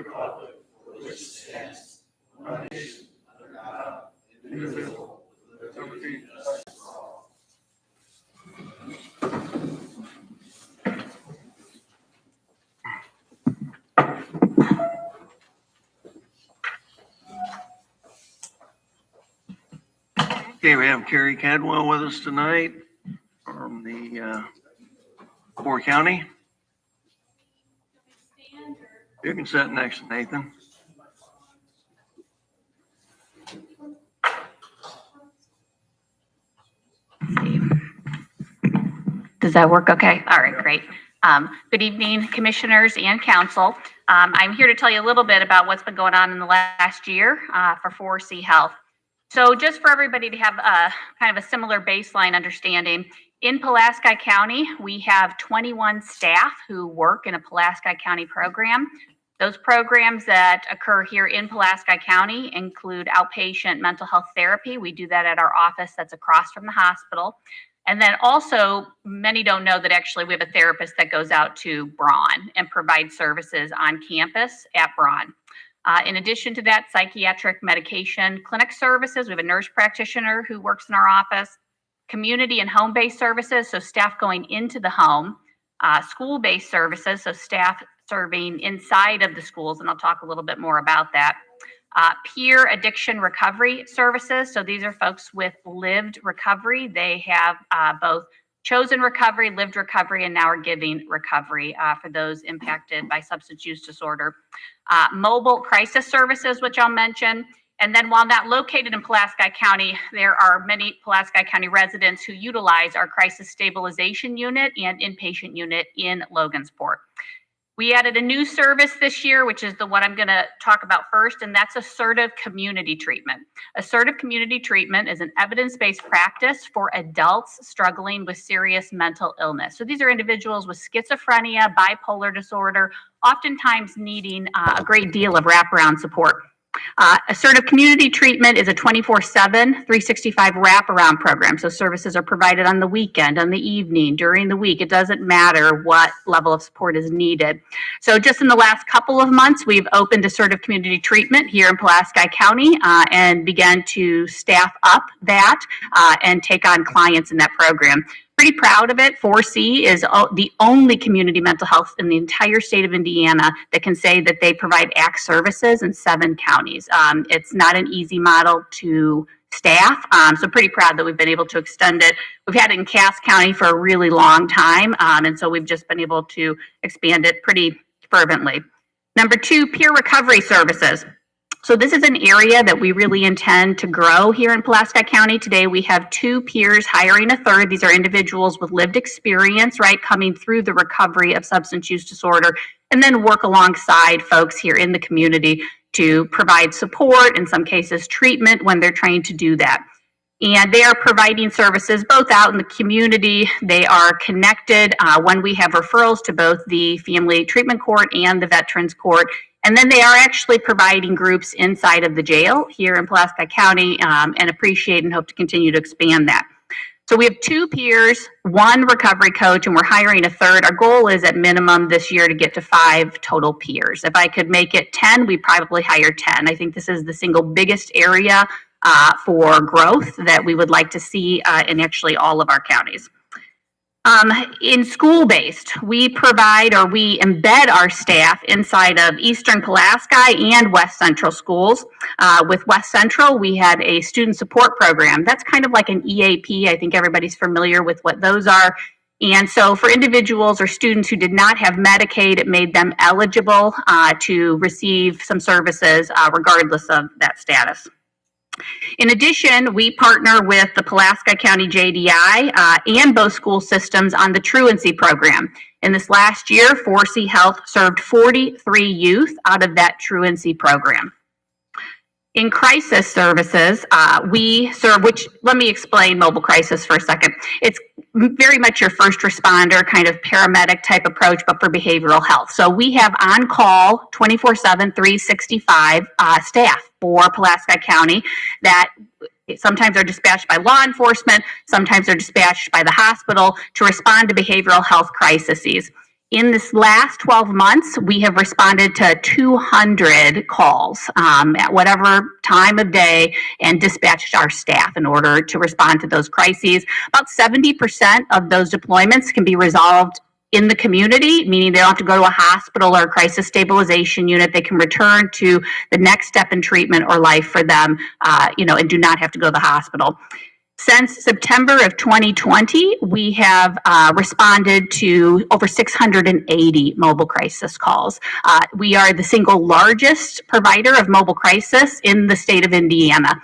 republic for which it stands, one nation, under God, indivisible, with liberty and justice for all. Okay, we have Carrie Cadwell with us tonight from the Moore County. You can sit next to Nathan. Does that work okay? All right, great. Good evening, commissioners and council. I'm here to tell you a little bit about what's been going on in the last year for 4C Health. So just for everybody to have kind of a similar baseline understanding, in Pulaski County, we have 21 staff who work in a Pulaski County program. Those programs that occur here in Pulaski County include outpatient mental health therapy. We do that at our office that's across from the hospital. And then also, many don't know that actually we have a therapist that goes out to Braun and provides services on campus at Braun. In addition to that, psychiatric medication clinic services. We have a nurse practitioner who works in our office. Community and home-based services, so staff going into the home. School-based services, so staff serving inside of the schools, and I'll talk a little bit more about that. Peer addiction recovery services, so these are folks with lived recovery. They have both chosen recovery, lived recovery, and now are giving recovery for those impacted by substance use disorder. Mobile crisis services, which I'll mention. And then while not located in Pulaski County, there are many Pulaski County residents who utilize our crisis stabilization unit and inpatient unit in Logansport. We added a new service this year, which is the one I'm going to talk about first, and that's assertive community treatment. Assertive community treatment is an evidence-based practice for adults struggling with serious mental illness. So these are individuals with schizophrenia, bipolar disorder, oftentimes needing a great deal of wraparound support. Assertive community treatment is a 24/7, 365 wraparound program. So services are provided on the weekend, on the evening, during the week. It doesn't matter what level of support is needed. So just in the last couple of months, we've opened assertive community treatment here in Pulaski County and began to staff up that and take on clients in that program. Pretty proud of it. 4C is the only community mental health in the entire state of Indiana that can say that they provide ACT services in 7 counties. It's not an easy model to staff, so pretty proud that we've been able to extend it. We've had it in Cass County for a really long time, and so we've just been able to expand it pretty fervently. Number 2, peer recovery services. So this is an area that we really intend to grow here in Pulaski County. Today we have 2 peers hiring a third. These are individuals with lived experience, right, coming through the recovery of substance use disorder, and then work alongside folks here in the community to provide support, in some cases treatment, when they're trained to do that. And they are providing services both out in the community. They are connected when we have referrals to both the Family Treatment Court and the Veterans Court. And then they are actually providing groups inside of the jail here in Pulaski County and appreciate and hope to continue to expand that. So we have 2 peers, 1 recovery coach, and we're hiring a third. Our goal is at minimum this year to get to 5 total peers. If I could make it 10, we'd probably hire 10. I think this is the single biggest area for growth that we would like to see in actually all of our counties. In school-based, we provide or we embed our staff inside of Eastern Pulaski and West Central schools. With West Central, we have a student support program. That's kind of like an EAP. I think everybody's familiar with what those are. And so for individuals or students who did not have Medicaid, it made them eligible to receive some services regardless of that status. In addition, we partner with the Pulaski County JDI and both school systems on the truancy program. In this last year, 4C Health served 43 youth out of that truancy program. In crisis services, we serve, which, let me explain mobile crisis for a second. It's very much your first responder kind of paramedic type approach, but for behavioral health. So we have on-call 24/7, 365 staff for Pulaski County that sometimes are dispatched by law enforcement, sometimes they're dispatched by the hospital to respond to behavioral health crises. In this last 12 months, we have responded to 200 calls at whatever time of day and dispatched our staff in order to respond to those crises. About 70% of those deployments can be resolved in the community, meaning they don't have to go to a hospital or a crisis stabilization unit. They can return to the next step in treatment or life for them, and do not have to go to the hospital. Since September of 2020, we have responded to over 680 mobile crisis calls. We are the single largest provider of mobile crisis in the state of Indiana.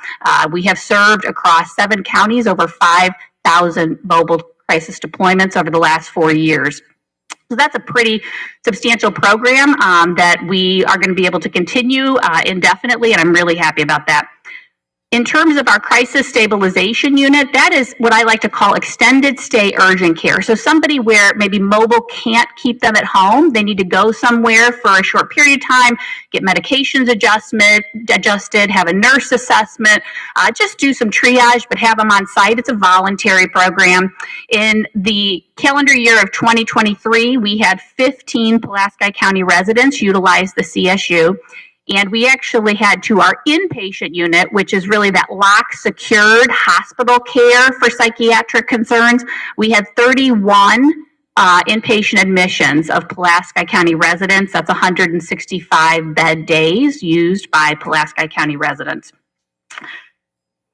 We have served across 7 counties over 5,000 mobile crisis deployments over the last 4 years. So that's a pretty substantial program that we are going to be able to continue indefinitely, and I'm really happy about that. In terms of our crisis stabilization unit, that is what I like to call extended stay urgent care. So somebody where maybe mobile can't keep them at home, they need to go somewhere for a short period of time, get medications adjusted, have a nurse assessment, just do some triage, but have them on site. It's a voluntary program. In the calendar year of 2023, we had 15 Pulaski County residents utilize the CSU. And we actually had to our inpatient unit, which is really that locked, secured hospital care for psychiatric concerns. We had 31 inpatient admissions of Pulaski County residents. That's 165 bed days used by Pulaski County residents.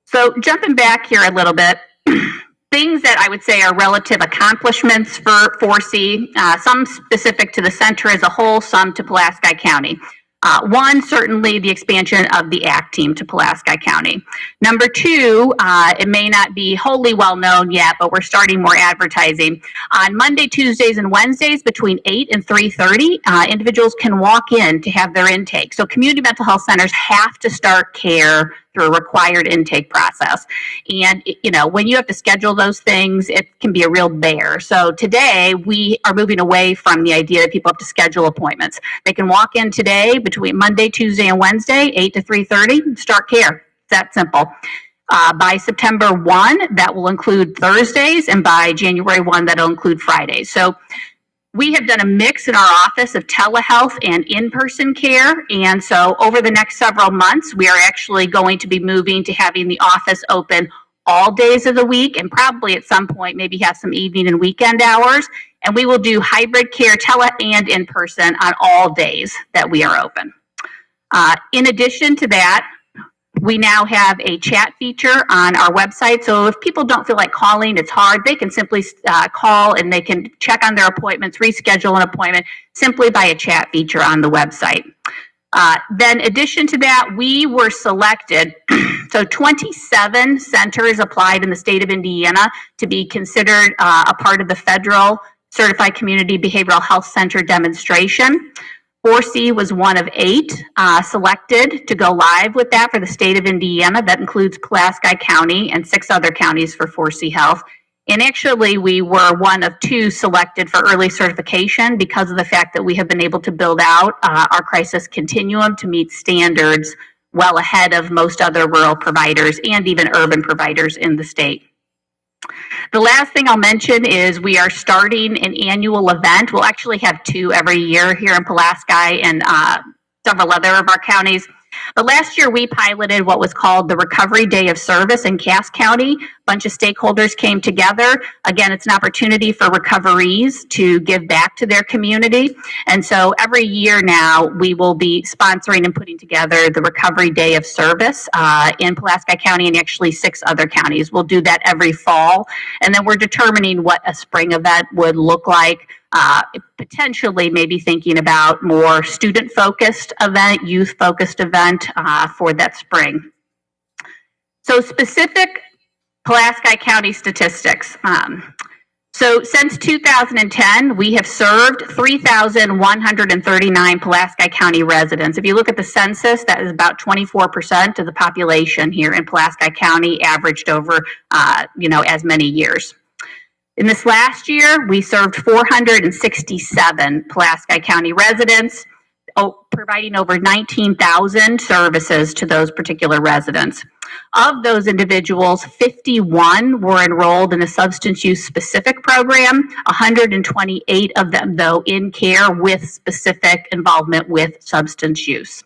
So jumping back here a little bit, things that I would say are relative accomplishments for 4C, some specific to the center as a whole, some to Pulaski County. One, certainly the expansion of the ACT team to Pulaski County. Number 2, it may not be wholly well known yet, but we're starting more advertising. On Monday, Tuesdays, and Wednesdays between 8 and 3:30, individuals can walk in to have their intake. So community mental health centers have to start care through a required intake process. And, when you have to schedule those things, it can be a real bear. So today we are moving away from the idea that people have to schedule appointments. They can walk in today between Monday, Tuesday, and Wednesday, 8 to 3:30, start care. It's that simple. By September 1, that will include Thursdays, and by January 1, that'll include Fridays. So we have done a mix in our office of telehealth and in-person care. And so over the next several months, we are actually going to be moving to having the office open all days of the week, and probably at some point maybe have some evening and weekend hours. And we will do hybrid care, tele and in-person on all days that we are open. In addition to that, we now have a chat feature on our website. So if people don't feel like calling, it's hard, they can simply call and they can check on their appointments, reschedule an appointment simply by a chat feature on the website. Then in addition to that, we were selected, so 27 centers applied in the state of Indiana to be considered a part of the federal Certified Community Behavioral Health Center demonstration. 4C was one of 8 selected to go live with that for the state of Indiana. That includes Pulaski County and 6 other counties for 4C Health. And actually, we were one of 2 selected for early certification because of the fact that we have been able to build out our crisis continuum to meet standards well ahead of most other rural providers and even urban providers in the state. The last thing I'll mention is we are starting an annual event. We'll actually have 2 every year here in Pulaski and several other of our counties. But last year we piloted what was called the Recovery Day of Service in Cass County. A bunch of stakeholders came together. Again, it's an opportunity for recoveries to give back to their community. And so every year now we will be sponsoring and putting together the Recovery Day of Service in Pulaski County and actually 6 other counties. We'll do that every fall. And then we're determining what a spring event would look like. Potentially maybe thinking about more student-focused event, youth-focused event for that spring. So specific Pulaski County statistics. So since 2010, we have served 3,139 Pulaski County residents. If you look at the census, that is about 24% of the population here in Pulaski County, averaged over, as many years. In this last year, we served 467 Pulaski County residents. providing over 19,000 services to those particular residents. Of those individuals, 51 were enrolled in a substance use specific program, 128 of them, though, in care with specific involvement with substance use.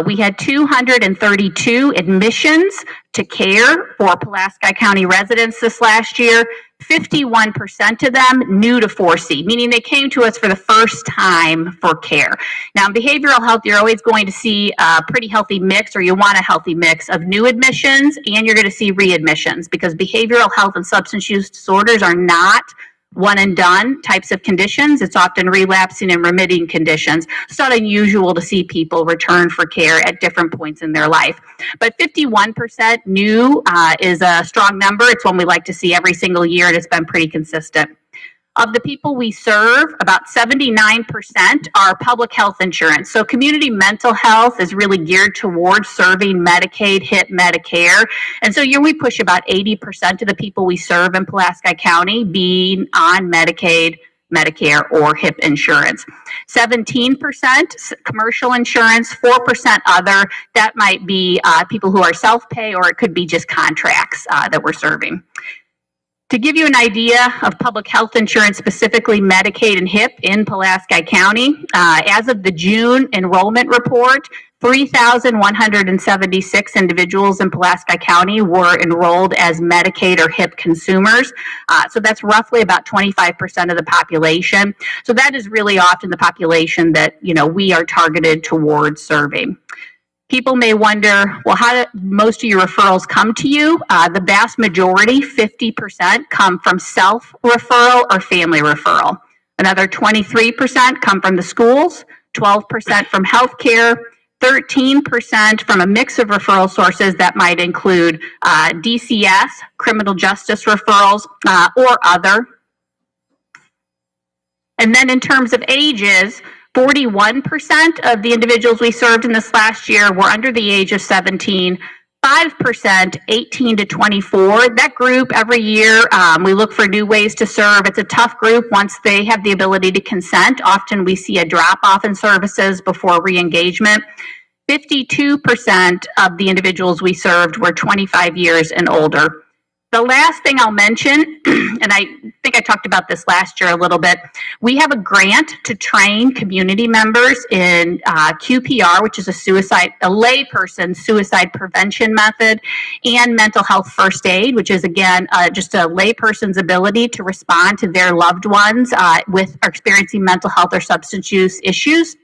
We had 232 admissions to care for Pulaski County residents this last year. 51% of them new to 4C, meaning they came to us for the first time for care. Now, in behavioral health, you're always going to see a pretty healthy mix, or you want a healthy mix of new admissions, and you're going to see readmissions, because behavioral health and substance use disorders are not one and done types of conditions. It's often relapsing and remitting conditions. It's not unusual to see people return for care at different points in their life. But 51% new is a strong number. It's one we like to see every single year, and it's been pretty consistent. Of the people we serve, about 79% are public health insurance. So community mental health is really geared towards serving Medicaid, HIP, Medicare. And so we push about 80% of the people we serve in Pulaski County being on Medicaid, Medicare, or HIP insurance. 17% commercial insurance, 4% other. That might be people who are self-pay, or it could be just contracts that we're serving. To give you an idea of public health insurance, specifically Medicaid and HIP in Pulaski County, as of the June enrollment report, 3,176 individuals in Pulaski County were enrolled as Medicaid or HIP consumers. So that's roughly about 25% of the population. So that is really often the population that, we are targeted towards serving. People may wonder, well, how do most of your referrals come to you? The vast majority, 50%, come from self-referral or family referral. Another 23% come from the schools, 12% from healthcare, 13% from a mix of referral sources that might include DCS, criminal justice referrals, or other. And then in terms of ages, 41% of the individuals we served in this last year were under the age of 17, 5% 18 to 24. That group every year, we look for new ways to serve. It's a tough group once they have the ability to consent. Often we see a drop off in services before re-engagement. 52% of the individuals we served were 25 years and older. The last thing I'll mention, and I think I talked about this last year a little bit, we have a grant to train community members in QPR, which is a layperson suicide prevention method, and mental health first aid, which is, again, just a layperson's ability to respond to their loved ones with experiencing mental health or substance use issues.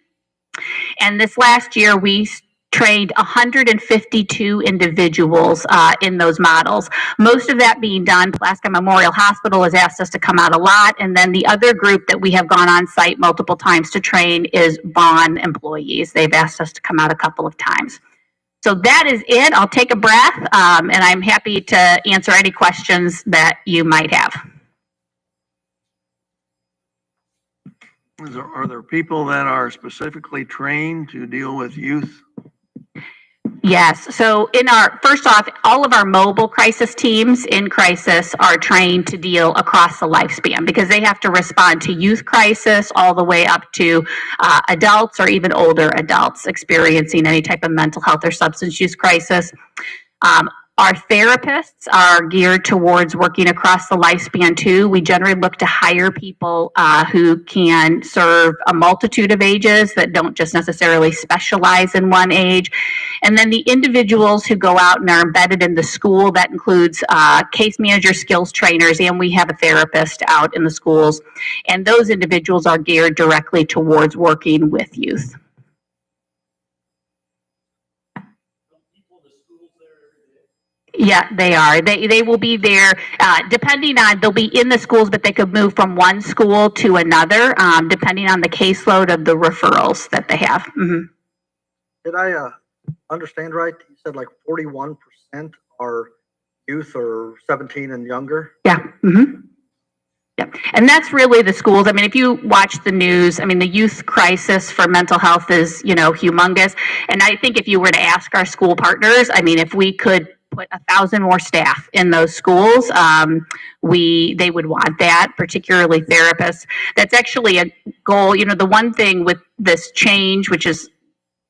And this last year, we trained 152 individuals in those models. Most of that being done, Pulaski Memorial Hospital has asked us to come out a lot, and then the other group that we have gone on site multiple times to train is Vaughn employees. They've asked us to come out a couple of times. So that is it. I'll take a breath, and I'm happy to answer any questions that you might have. Are there people that are specifically trained to deal with youth? Yes. So first off, all of our mobile crisis teams in crisis are trained to deal across the lifespan, because they have to respond to youth crisis all the way up to adults or even older adults experiencing any type of mental health or substance use crisis. Our therapists are geared towards working across the lifespan too. We generally look to hire people who can serve a multitude of ages that don't just necessarily specialize in one age. And then the individuals who go out and are embedded in the school, that includes case manager, skills trainers, and we have a therapist out in the schools. And those individuals are geared directly towards working with youth. Yeah, they are. They will be there, depending on, they'll be in the schools, but they could move from one school to another, depending on the caseload of the referrals that they have. Mm-hmm. Did I understand right? You said like 41% are youth or 17 and younger? Yeah. Mm-hmm. Yeah. And that's really the schools. I mean, if you watch the news, I mean, the youth crisis for mental health is, humongous. And I think if you were to ask our school partners, I mean, if we could put 1,000 more staff in those schools. They would want that, particularly therapists. That's actually a goal. You know, the one thing with this change, which is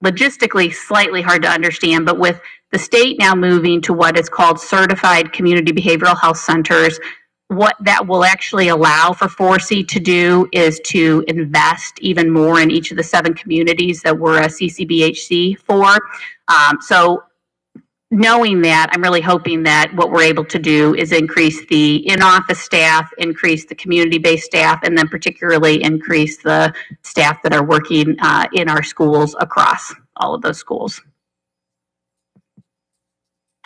logistically slightly hard to understand, but with the state now moving to what is called certified community behavioral health centers, what that will actually allow for 4C to do is to invest even more in each of the 7 communities that we're a CCBHC for. So knowing that, I'm really hoping that what we're able to do is increase the in-office staff, increase the community-based staff, and then particularly increase the staff that are working in our schools across all of those schools.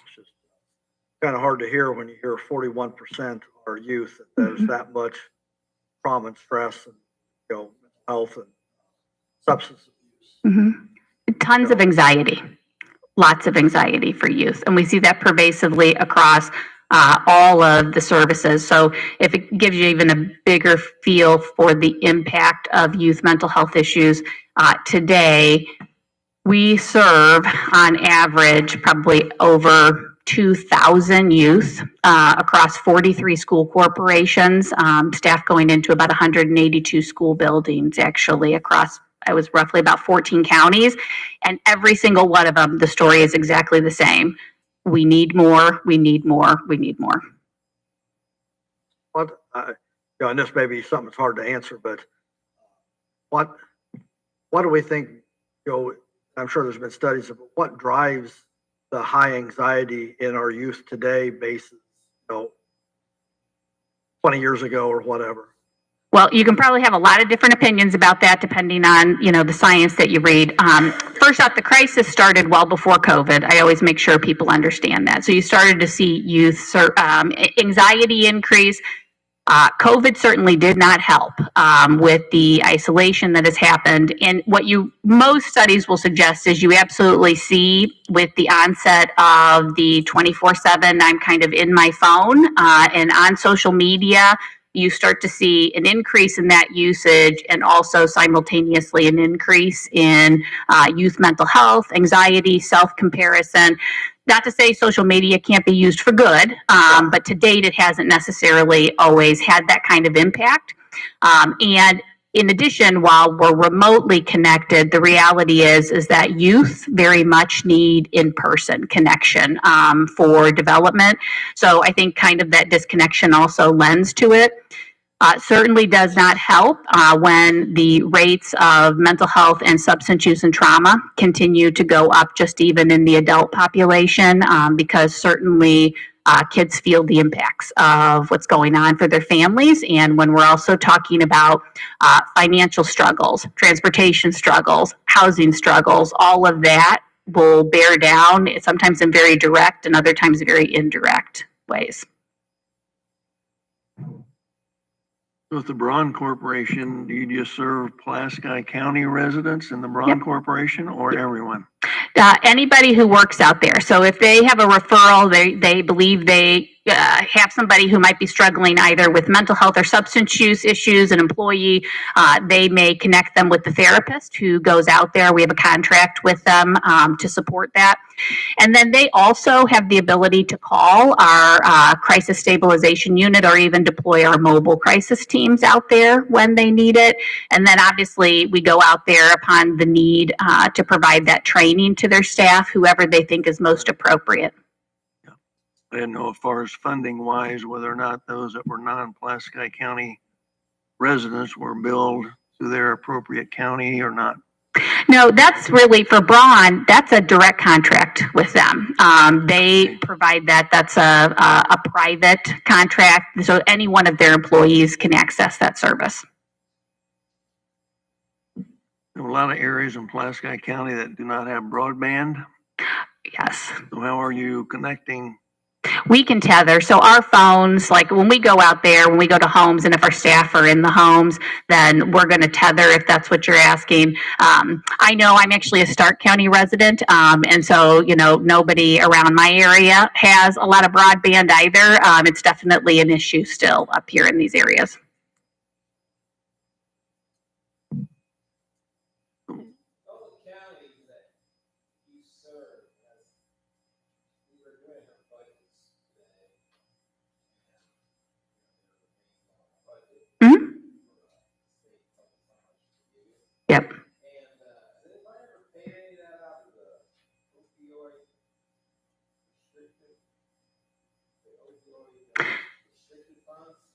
It's just kind of hard to hear when you hear 41% are youth, that there's that much trauma and stress and, you know, mental health and substance abuse. Tons of anxiety. Lots of anxiety for youth. And we see that pervasively across all of the services. So if it gives you even a bigger feel for the impact of youth mental health issues, today we serve on average probably over 2,000 youth across 43 school corporations, staff going into about 182 school buildings actually across, I was roughly about 14 counties, and every single one of them, the story is exactly the same. We need more, we need more, we need more. What, you know, and this may be something that's hard to answer, but what do we think, you know, I'm sure there's been studies of what drives the high anxiety in our youth today basis, you know, 20 years ago or whatever? Well, you can probably have a lot of different opinions about that depending on, you know, the science that you read. First off, the crisis started well before COVID. I always make sure people understand that. So you started to see youth anxiety increase. COVID certainly did not help with the isolation that has happened. And what most studies will suggest is you absolutely see with the onset of the 24/7, I'm kind of in my phone and on social media, you start to see an increase in that usage and also simultaneously an increase in youth mental health, anxiety, self-comparison. Not to say social media can't be used for good, but to date it hasn't necessarily always had that kind of impact. And in addition, while we're remotely connected, the reality is that youth very much need in-person connection for development. So I think kind of that disconnection also lends to it. Certainly does not help when the rates of mental health and substance use and trauma continue to go up just even in the adult population because certainly kids feel the impacts of what's going on for their families. And when we're also talking about financial struggles, transportation struggles, housing struggles, all of that will bear down, sometimes in very direct and other times very indirect ways. With the Braun Corporation, do you just serve Pulaski County residents in the Braun Corporation or everyone? Anybody who works out there. So if they have a referral, they believe they have somebody who might be struggling either with mental health or substance use issues, an employee, they may connect them with the therapist who goes out there. We have a contract with them to support that. And then they also have the ability to call our crisis stabilization unit or even deploy our mobile crisis teams out there when they need it. And then obviously we go out there upon the need to provide that training to their staff, whoever they think is most appropriate. I didn't know as far as funding wise, whether or not those that were non-Pulaski County residents were billed to their appropriate county or not. No, that's really for Braun. That's a direct contract with them. They provide that. That's a private contract. So any one of their employees can access that service. There are a lot of areas in Pulaski County that do not have broadband. Yes. So how are you connecting? We can tether. So our phones, like when we go out there, when we go to homes, and if our staff are in the homes, then we're going to tether if that's what you're asking. I know I'm actually a Stark County resident, and so, you know, nobody around my area has a lot of broadband either. It's definitely an issue still up here in these areas.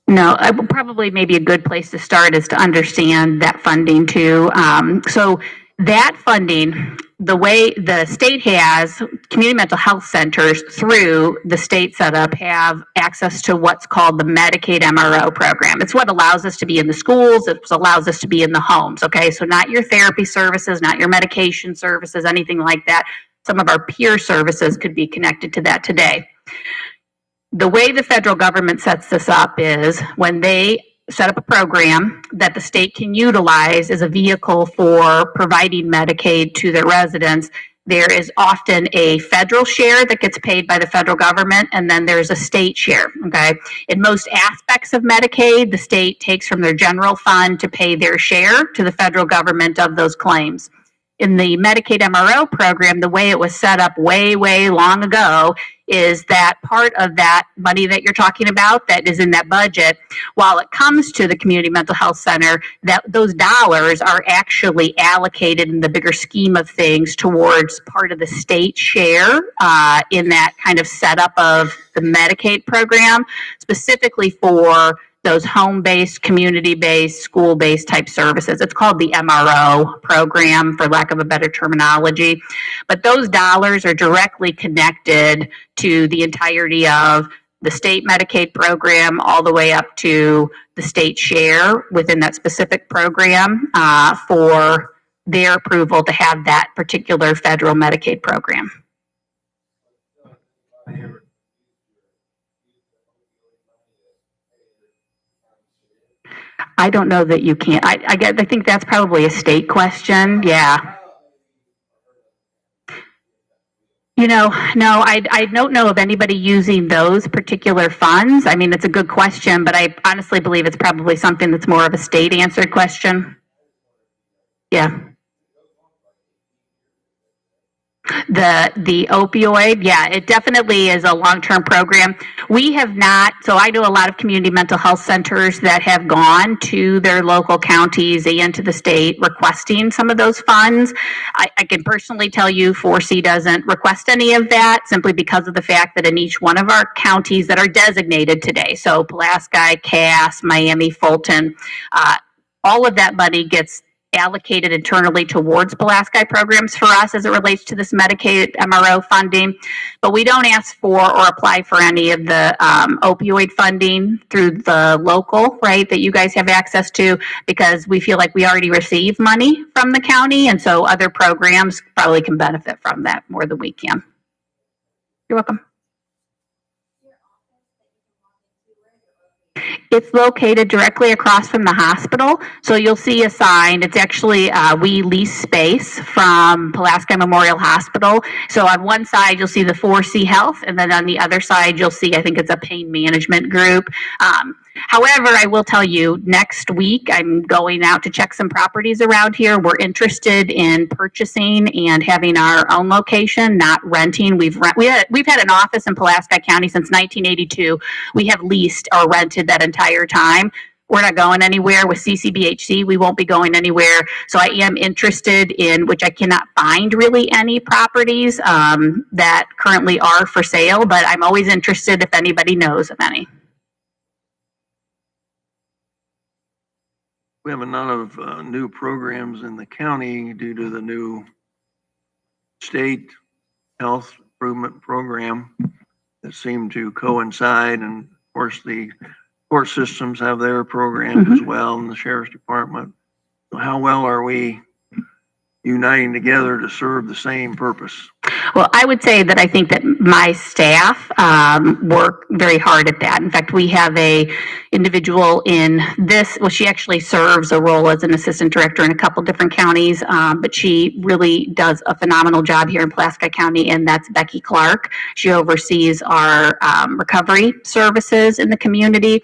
No, I would probably maybe a good place to start is to understand that funding too. So that funding, the way the state has community mental health centers through the state setup have access to what's called the Medicaid MRO program. It's what allows us to be in the schools. It allows us to be in the homes. Okay. So not your therapy services, not your medication services, anything like that. Some of our peer services could be connected to that today. The way the federal government sets this up is when they set up a program that the state can utilize as a vehicle for providing Medicaid to their residents, there is often a federal share that gets paid by the federal government, and then there's a state share, okay? In most aspects of Medicaid, the state takes from their general fund to pay their share to the federal government of those claims. In the Medicaid MRO program, the way it was set up way, way long ago is that part of that money that you're talking about that is in that budget, while it comes to the community mental health center, that those dollars are actually allocated in the bigger scheme of things towards part of the state share in that kind of setup of the Medicaid program, specifically for those home-based, community-based, school-based type services. It's called the MRO program, for lack of a better terminology. But those dollars are directly connected to the entirety of the state Medicaid program all the way up to the state share within that specific program for their approval to have that particular federal Medicaid program. I don't know that you can't. I think that's probably a state question. Yeah. You know, no, I don't know of anybody using those particular funds. I mean, it's a good question, but I honestly believe it's probably something that's more of a state answered question. Yeah. The opioid, yeah, it definitely is a long-term program. We have not, so I know a lot of community mental health centers that have gone to their local counties and to the state requesting some of those funds. I can personally tell you 4C doesn't request any of that simply because of the fact that in each one of our counties that are designated today, so Pulaski, Cass, Miami, Fulton, all of that money gets allocated internally towards Pulaski programs for us as it relates to this Medicaid MRO funding, but we don't ask for or apply for any of the opioid funding through the local, right, that you guys have access to, because we feel like we already receive money from the county, and so other programs probably can benefit from that more than we can. You're welcome. It's located directly across from the hospital. So you'll see a sign. It's actually, we lease space from Pulaski Memorial Hospital. So on one side, you'll see the 4C Health, and then on the other side, you'll see, I think it's a pain management group. However, I will tell you, next week, I'm going out to check some properties around here. We're interested in purchasing and having our own location, not renting. We've had an office in Pulaski County since 1982. We have leased or rented that entire time. We're not going anywhere with CCBHC. We won't be going anywhere. So I am interested in, which I cannot find really any properties that currently are for sale, but I'm always interested if anybody knows of any. We have a lot of new programs in the county due to the new state health improvement program that seem to coincide. And of course, the court systems have their programs as well, and the sheriff's department. So how well are we uniting together to serve the same purpose? Well, I would say that I think that my staff work very hard at that. In fact, we have a individual in this, well, she actually serves a role as an assistant director in a couple different counties, but she really does a phenomenal job here in Pulaski County, and that's Becky Clark. She oversees our recovery services in the community.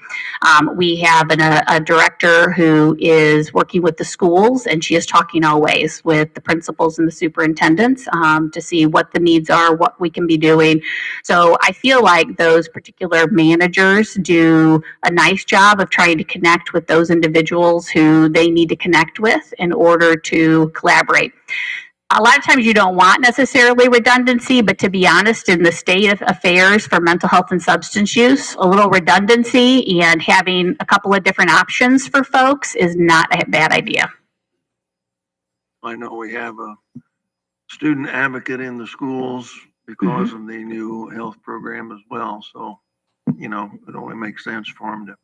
We have a director who is working with the schools, and she is talking always with the principals and the superintendents to see what the needs are, what we can be doing. So I feel like those particular managers do a nice job of trying to connect with those individuals who they need to connect with in order to collaborate. a lot of times you don't want necessarily redundancy, but to be honest, in the state of affairs for mental health and substance use, a little redundancy and having a couple of different options for folks is not a bad idea. I know we have a student advocate in the schools because of the new health program as well. So, you know, it only makes sense for them to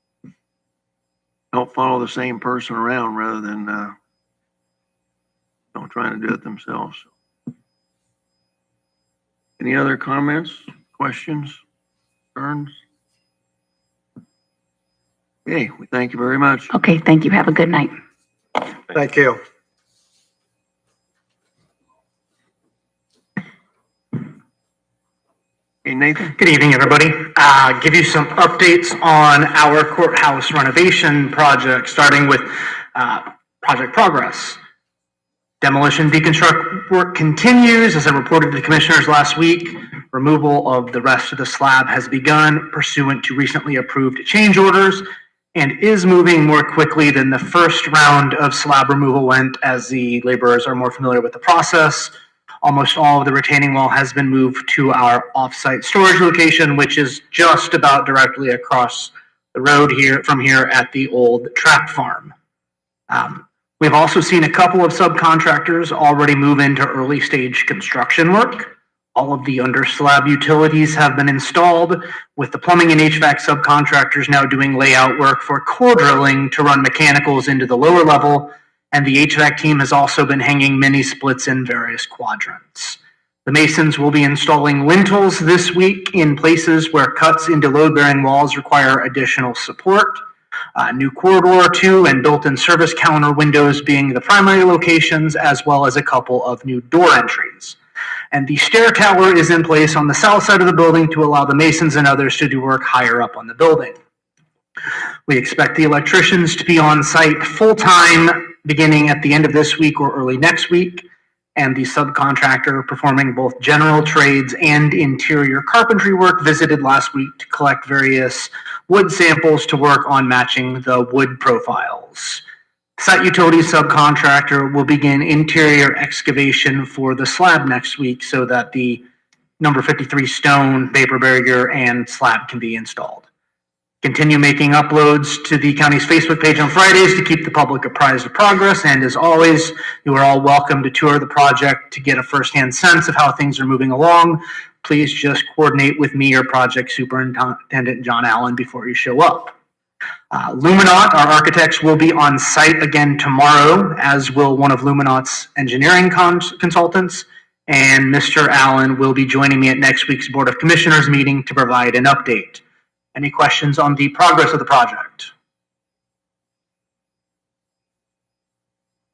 help follow the same person around rather than, trying to do it themselves. Any other comments, questions, concerns? Okay, we thank you very much. Okay, thank you. Have a good night. Thank you. Hey, Nathan. Good evening, everybody. Give you some updates on our courthouse renovation project, starting with project progress. Demolition deconstruct work continues. As I reported to the commissioners last week, removal of the rest of the slab has begun pursuant to recently approved change orders and is moving more quickly than the first round of slab removal went, as the laborers are more familiar with the process. Almost all of the retaining wall has been moved to our off-site storage location, which is just about directly across the road from here at the old trap farm. We've also seen a couple of subcontractors already move into early stage construction work. All of the under slab utilities have been installed, with the plumbing and HVAC subcontractors now doing layout work for core drilling to run mechanicals into the lower level, and the HVAC team has also been hanging mini splits in various quadrants. The masons will be installing lintels this week in places where cuts into load-bearing walls require additional support. New corridor 2 and built-in service counter windows being the primary locations, as well as a couple of new door entries. And the stair tower is in place on the south side of the building to allow the masons and others to do work higher up on the building. We expect the electricians to be on site full-time beginning at the end of this week or early next week, and the subcontractor performing both general trades and interior carpentry work visited last week to collect various wood samples to work on matching the wood profiles. Site utilities subcontractor will begin interior excavation for the slab next week so that the number 53 stone, vapor barrier, and slab can be installed. Continue making uploads to the county's Facebook page on Fridays to keep the public apprised of progress. And as always, you are all welcome to tour the project to get a firsthand sense of how things are moving along. Please just coordinate with me or project superintendent John Allen before you show up. Luminaut, our architects, will be on site again tomorrow, as will one of Luminaut's engineering consultants. And Mr. Allen will be joining me at next week's Board of Commissioners meeting to provide an update. Any questions on the progress of the project?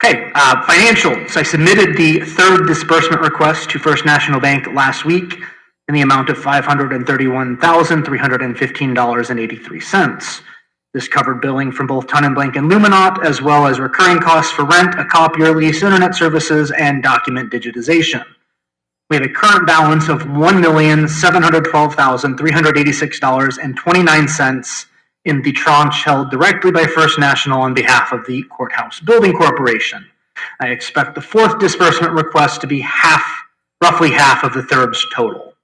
Okay, financials. I submitted the third disbursement request to First National Bank last week in the amount of $531,315.83. This covered billing from both Ton & Blank and Luminaut, as well as recurring costs for rent, a copier lease, internet services, and document digitization. We have a current balance of $1,712,386.29 in the tranche held directly by First National on behalf of the Courthouse Building Corporation. I expect the fourth disbursement request to be roughly half of the third's total.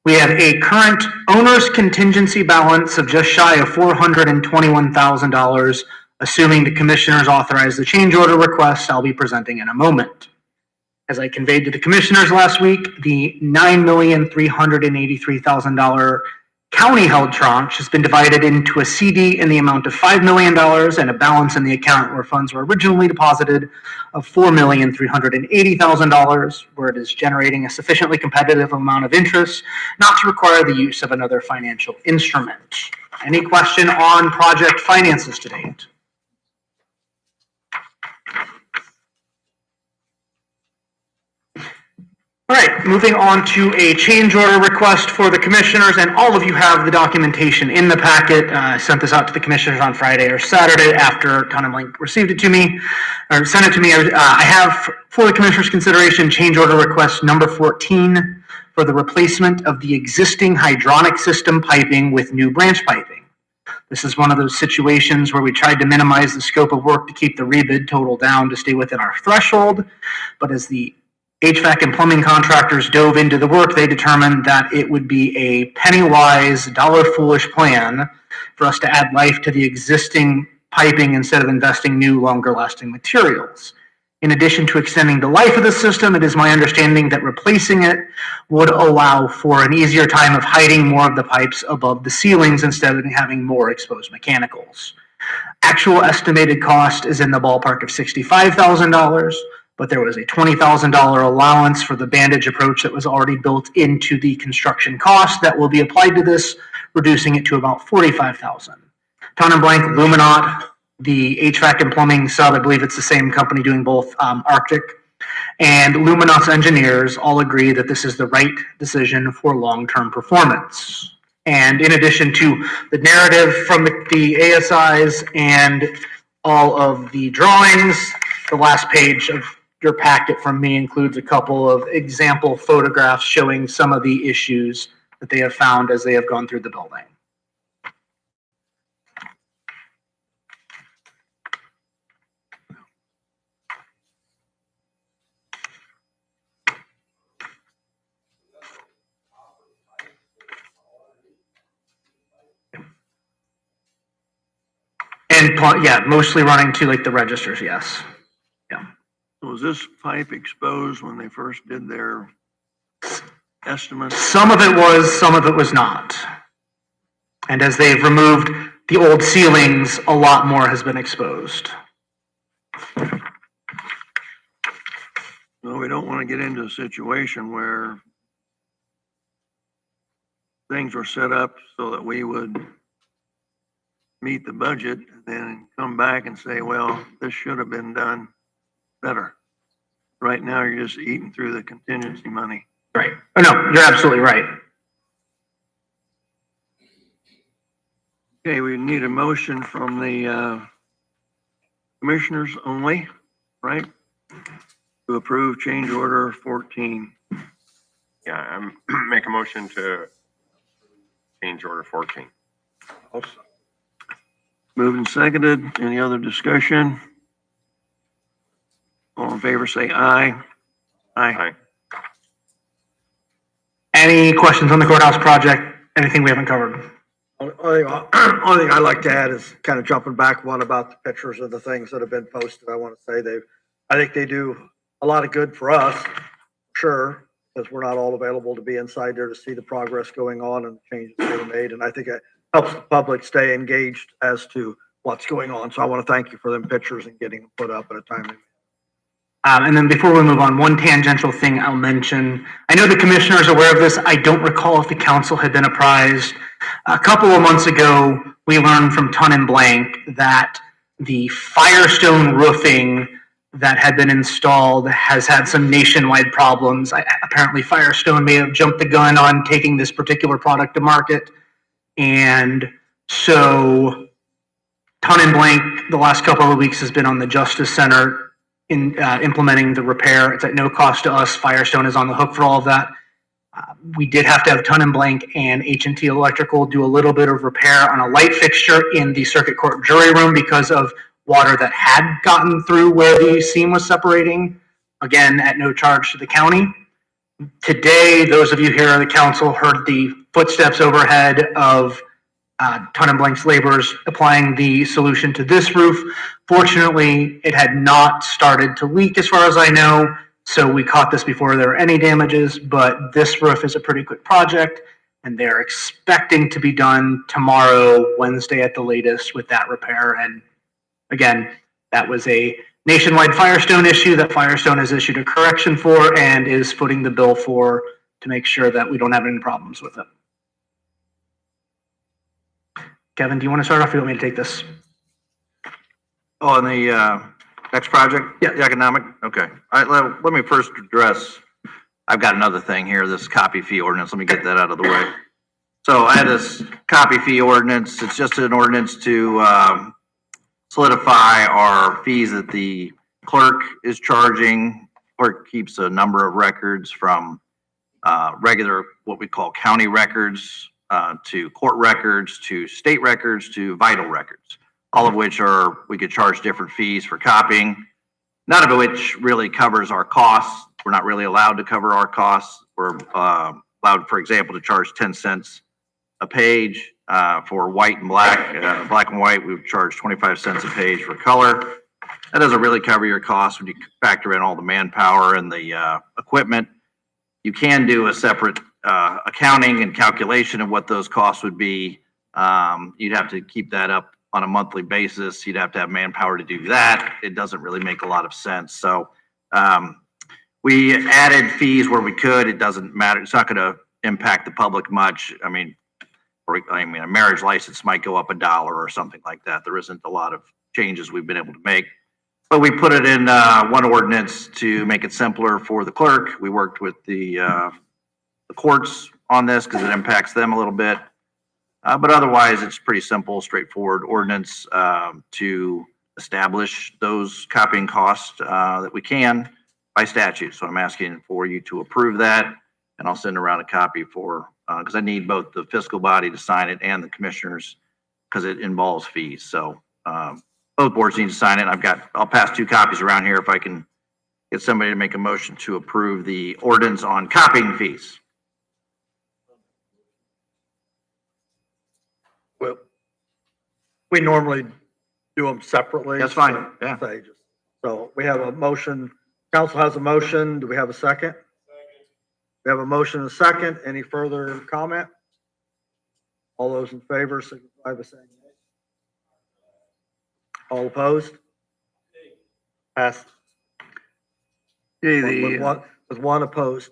We have a current owner's contingency balance of just shy of $421,000, assuming the commissioners authorize the change order request I'll be presenting in a moment. As I conveyed to the commissioners last week, the $9,383,000 county-held tranche has been divided into a CD in the amount of $5 million and a balance in the account where funds were originally deposited of $4,380,000, where it is generating a sufficiently competitive amount of interest not to require the use of another financial instrument. Any question on project finances to date? All right, moving on to a change order request for the commissioners, and all of you have the documentation in the packet. I sent this out to the commissioners on Friday or Saturday after Ton & Blank received it to me, or sent it to me. I have, for the commissioners' consideration, change order request number 14 for the replacement of the existing hydronic system piping with new branch piping. This is one of those situations where we tried to minimize the scope of work to keep the rebid total down to stay within our threshold, but as the HVAC and plumbing contractors dove into the work, they determined that it would be a penny-wise, dollar-foolish plan for us to add life to the existing piping instead of investing new, longer-lasting materials. In addition to extending the life of the system, it is my understanding that replacing it would allow for an easier time of hiding more of the pipes above the ceilings instead of having more exposed mechanicals. Actual estimated cost is in the ballpark of $65,000, but there was a $20,000 allowance for the bandage approach that was already built into the construction cost that will be applied to this, reducing it to about $45,000. Ton and Blank, Luminaut, the HVAC and plumbing sub, I believe it's the same company doing both Arctic, and Luminaut's engineers all agree that this is the right decision for long-term performance. And in addition to the narrative from the ASIs and all of the drawings, the last page of your packet from me includes a couple of example photographs showing some of the issues that they have found as they have gone through the building. And yeah, mostly running to like the registers, yes. Yeah. Was this pipe exposed when they first did their estimates? Some of it was, some of it was not. And as they've removed the old ceilings, a lot more has been exposed. No, we don't want to get into a situation where things were set up so that we would meet the budget and then come back and say, well, this should have been done better. Right now, you're just eating through the contingency money. Right. Oh, no, you're absolutely right. Okay, we need a motion from the commissioners only, right? To approve change order 14. Yeah, make a motion to change order 14. Moved and seconded. Any other discussion? All in favor, say aye. Aye. Any questions on the courthouse project? Anything we haven't covered? Only thing I'd like to add is kind of jumping back one about the pictures of the things that have been posted. I want to say I think they do a lot of good for us, sure, because we're not all available to be inside there to see the progress going on and the changes that are made. And I think it helps the public stay engaged as to what's going on. So I want to thank you for them pictures and getting them put up at a timely. And then before we move on, one tangential thing I'll mention. I know the commissioner is aware of this. I don't recall if the council had been apprised. A couple of months ago, we learned from Ton and Blank that the Firestone roofing that had been installed has had some nationwide problems. Apparently Firestone may have jumped the gun on taking this particular product to market. And so Ton and Blank the last couple of weeks has been on the Justice Center in implementing the repair. It's at no cost to us. Firestone is on the hook for all of that. We did have to have Ton and Blank and H&T Electrical do a little bit of repair on a light fixture in the circuit court jury room because of water that had gotten through where the seam was separating, again, at no charge to the county. Today, those of you here on the council heard the footsteps overhead of Ton and Blank's laborers applying the solution to this roof. Fortunately, it had not started to leak as far as I know, so we caught this before there were any damages, but this roof is a pretty quick project, and they're expecting to be done tomorrow, Wednesday at the latest, with that repair. And again, that was a nationwide Firestone issue that Firestone has issued a correction for and is footing the bill for to make sure that we don't have any problems with it. Kevin, do you want to start off or do you want me to take this? Oh, on the next project? Yeah. The economic? Okay. All right, let me first address, I've got another thing here, this copy fee ordinance. Let me get that out of the way. So I had this copy fee ordinance. It's just an ordinance to solidify our fees that the clerk is charging. Clerk keeps a number of records from regular, what we call county records, to court records, to state records, to vital records, all of which we could charge different fees for copying, none of which really covers our costs we're not really allowed to cover our costs. We're allowed, for example, to charge 10 cents a page for white and black. Black and white, we would charge 25 cents a page for color. That doesn't really cover your costs when you factor in all the manpower and the equipment. You can do a separate accounting and calculation of what those costs would be. You'd have to keep that up on a monthly basis. You'd have to have manpower to do that. It doesn't really make a lot of sense. So we added fees where we could. It doesn't matter. It's not going to impact the public much. I mean, a marriage license might go up $1 or something like that. There isn't a lot of changes we've been able to make. But we put it in one ordinance to make it simpler for the clerk. We worked with the courts on this because it impacts them a little bit. But otherwise, it's pretty simple, straightforward ordinance to establish those copying costs that we can by statute. So I'm asking for you to approve that, and I'll send around a copy for, because I need both the fiscal body to sign it and the commissioners because it involves fees. So both boards need to sign it. I'll pass 2 copies around here if I can get somebody to make a motion to approve the ordinance on copying fees. Well, we normally do them separately. That's fine, yeah. So we have a motion. Council has a motion. Do we have a second? We have a motion and a second. Any further comment? All those in favor signify by saying aye. All opposed? Passed. Okay, With one opposed.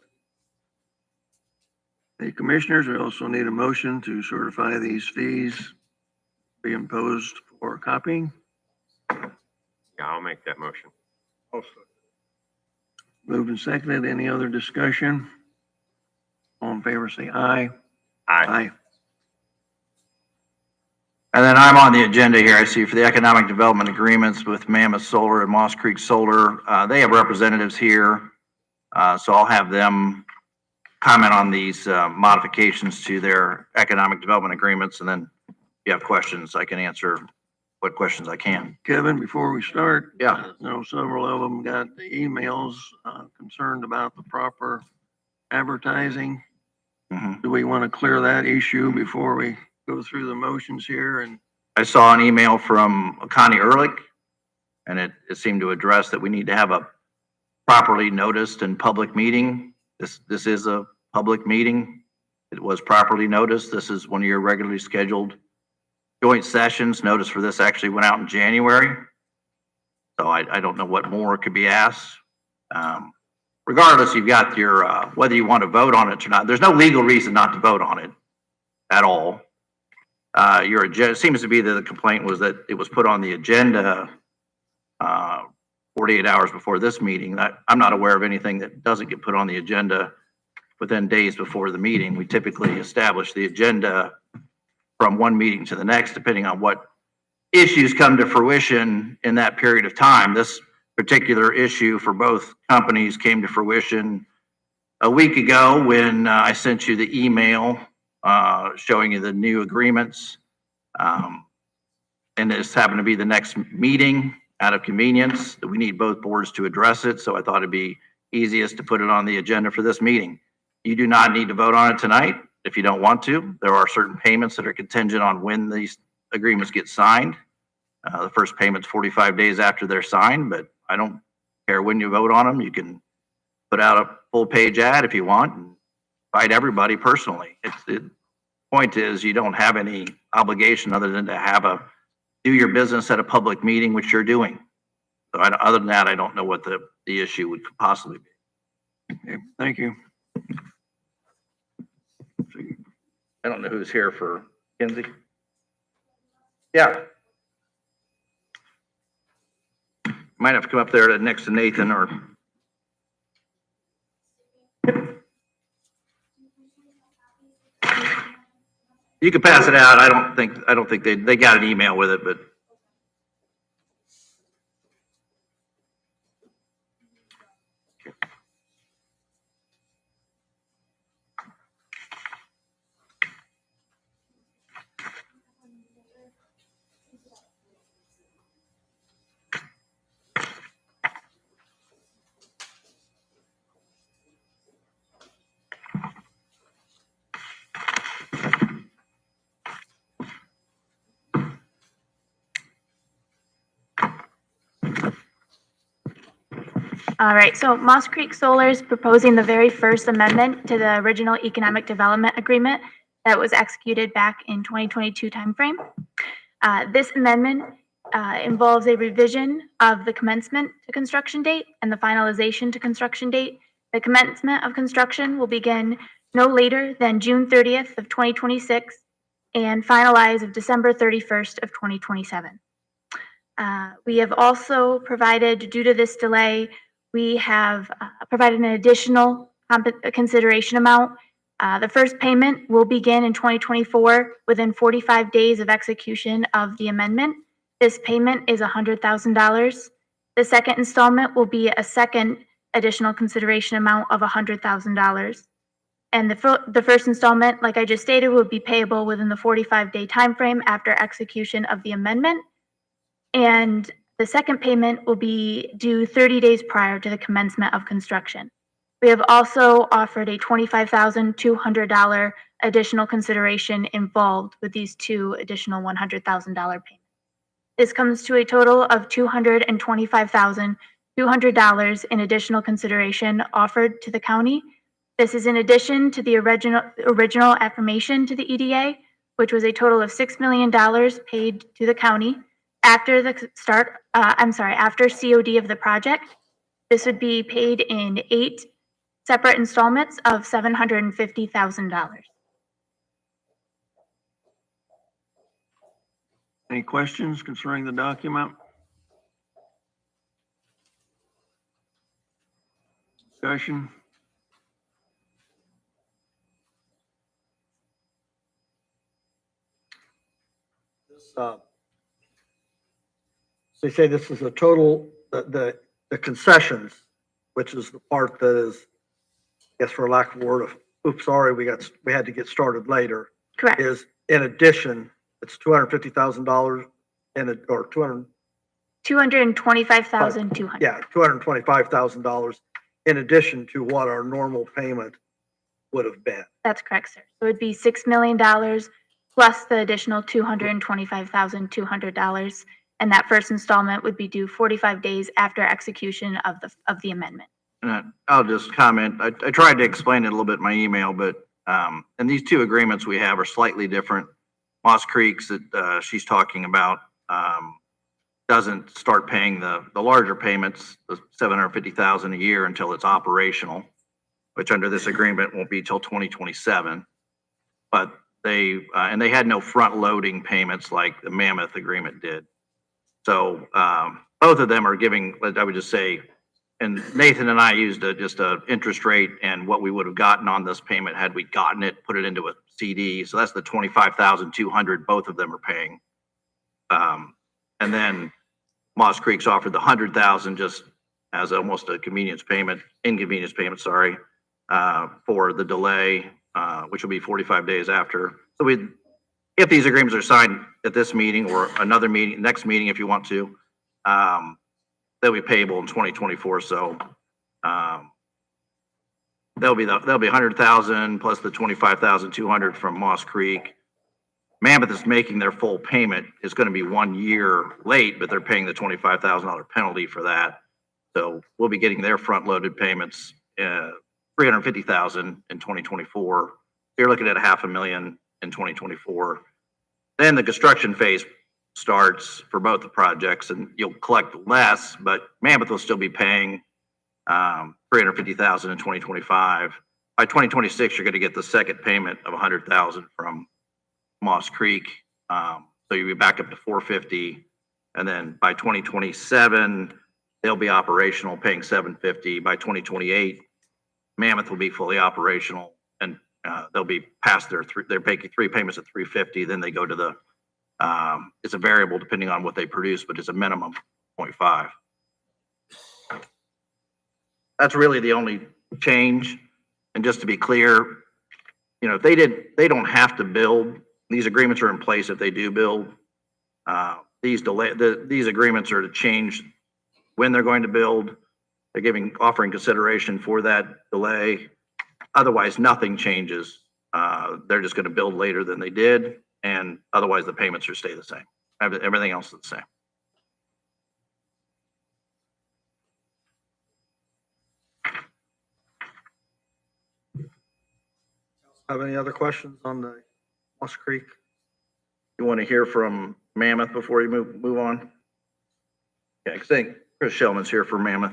the commissioners, we also need a motion to certify these fees be imposed for copying. Yeah, I'll make that motion. Moved and seconded. Any other discussion? All in favor, say aye. Aye. And then I'm on the agenda here. I see for the economic development agreements with Mammoth Solar and Moss Creek Solar. They have representatives here. So I'll have them comment on these modifications to their economic development agreements. And then if you have questions, I can answer what questions I can. Kevin, before we start. Yeah. Several of them got the emails concerned about the proper advertising. Mhm. Do we want to clear that issue before we go through the motions here? And I saw an email from Connie Ehrlich, and it seemed to address that we need to have a properly noticed and public meeting. This is a public meeting. It was properly noticed. This is one of your regularly scheduled joint sessions. Notice for this actually went out in January. So I don't know what more could be asked. Regardless, you've got your, whether you want to vote on it or not, there's no legal reason not to vote on it at all. Your agenda, it seems to be that the complaint was that it was put on the agenda 48 hours before this meeting. I'm not aware of anything that doesn't get put on the agenda within days before the meeting. We typically establish the agenda from one meeting to the next, depending on what issues come to fruition in that period of time. This particular issue for both companies came to fruition a week ago when I sent you the email showing you the new agreements. And this happened to be the next meeting out of convenience that we need both boards to address it. So I thought it'd be easiest to put it on the agenda for this meeting. You do not need to vote on it tonight if you don't want to. There are certain payments that are contingent on when these agreements get signed. The first payment's 45 days after they're signed, but I don't care when you vote on them. You can put out a full page ad if you want and invite everybody personally. The point is you don't have any obligation other than to do your business at a public meeting, which you're doing. So other than that, I don't know what the issue would possibly be. okay, thank you. I don't know who's here for Kinsey. Yeah. Might have to come up there next to Nathan or. You can pass it out. I don't think they got an email with it, but. All right, so Moss Creek Solar is proposing the very first amendment to the original economic development agreement that was executed back in 2022 timeframe. This amendment involves a revision of the commencement to construction date and the finalization to construction date. The commencement of construction will begin no later than June 30th of 2026 and finalize of December 31st of 2027. We have also provided, due to this delay, we have provided an additional consideration amount. The first payment will begin in 2024 within 45 days of execution of the amendment. This payment is $100,000. The second installment will be a second additional consideration amount of $100,000. And the first installment, like I just stated, will be payable within the 45-day timeframe after execution of the amendment. And the second payment will be due 30 days prior to the commencement of construction. We have also offered a $25,200 additional consideration involved with these two additional $100,000 payments. This comes to a total of $225,200 in additional consideration offered to the county. This is in addition to the original affirmation to the EDA, which was a total of $6 million paid to the county after the after COD of the project. This would be paid in 8 separate installments of $750,000. Any questions concerning the document? Discussion? So you say this is a total, the concessions, which is the part that is, I guess for lack of a word of, oops, sorry, we had to get started later. Correct. Is in addition, it's $250,000 or $225,200. yeah, $225,000 in addition to what our normal payment would have been. That's correct, sir. So it would be $6 million plus the additional $225,200. And that first installment would be due 45 days after execution of the amendment. I'll just comment. I tried to explain it a little bit in my email, but, and these two agreements we have are slightly different. Moss Creek's that, she's talking about, doesn't start paying the larger payments, the $750,000 a year until it's operational, which under this agreement won't be till 2027. But they had no front loading payments like the Mammoth agreement did. So, both of them are giving, I would just say, and Nathan and I used just a interest rate and what we would have gotten on this payment had we gotten it, put it into a CD. So that's the $25,200 both of them are paying. And then Moss Creek's offered the $100,000 just as almost a inconvenience payment, sorry, for the delay, which will be 45 days after. So if these agreements are signed at this meeting or another meeting, next meeting, if you want to, they'll be payable in 2024. So they'll be $100,000 plus the $25,200 from Moss Creek. Mammoth is making their full payment. It's going to be 1 year late, but they're paying the $25,000 penalty for that. So we'll be getting their front-loaded payments, $350,000 in 2024. You're looking at $500,000 in 2024. Then the construction phase starts for both the projects, and you'll collect less, but Mammoth will still be paying $350,000 in 2025. By 2026, you're going to get the second payment of $100,000 from Moss Creek. So you'll be back up to $450,000, and then by 2027, they'll be operational, paying $750,000. By 2028, Mammoth will be fully operational, and they'll be past they're making 3 payments at $350,000. Then they go to the it's a variable depending on what they produce, but it's a minimum 0.5. That's really the only change. And just to be clear, you know, if they don't have to build. These agreements are in place if they do build. These agreements are to change when they're going to build. They're offering consideration for that delay. Otherwise, nothing changes. They're just going to build later than they did, and otherwise the payments will stay the same. Everything else is the same. Have any other questions on the Moss Creek? You want to hear from Mammoth before you move on? Okay, I think Chris Shellman's here for Mammoth.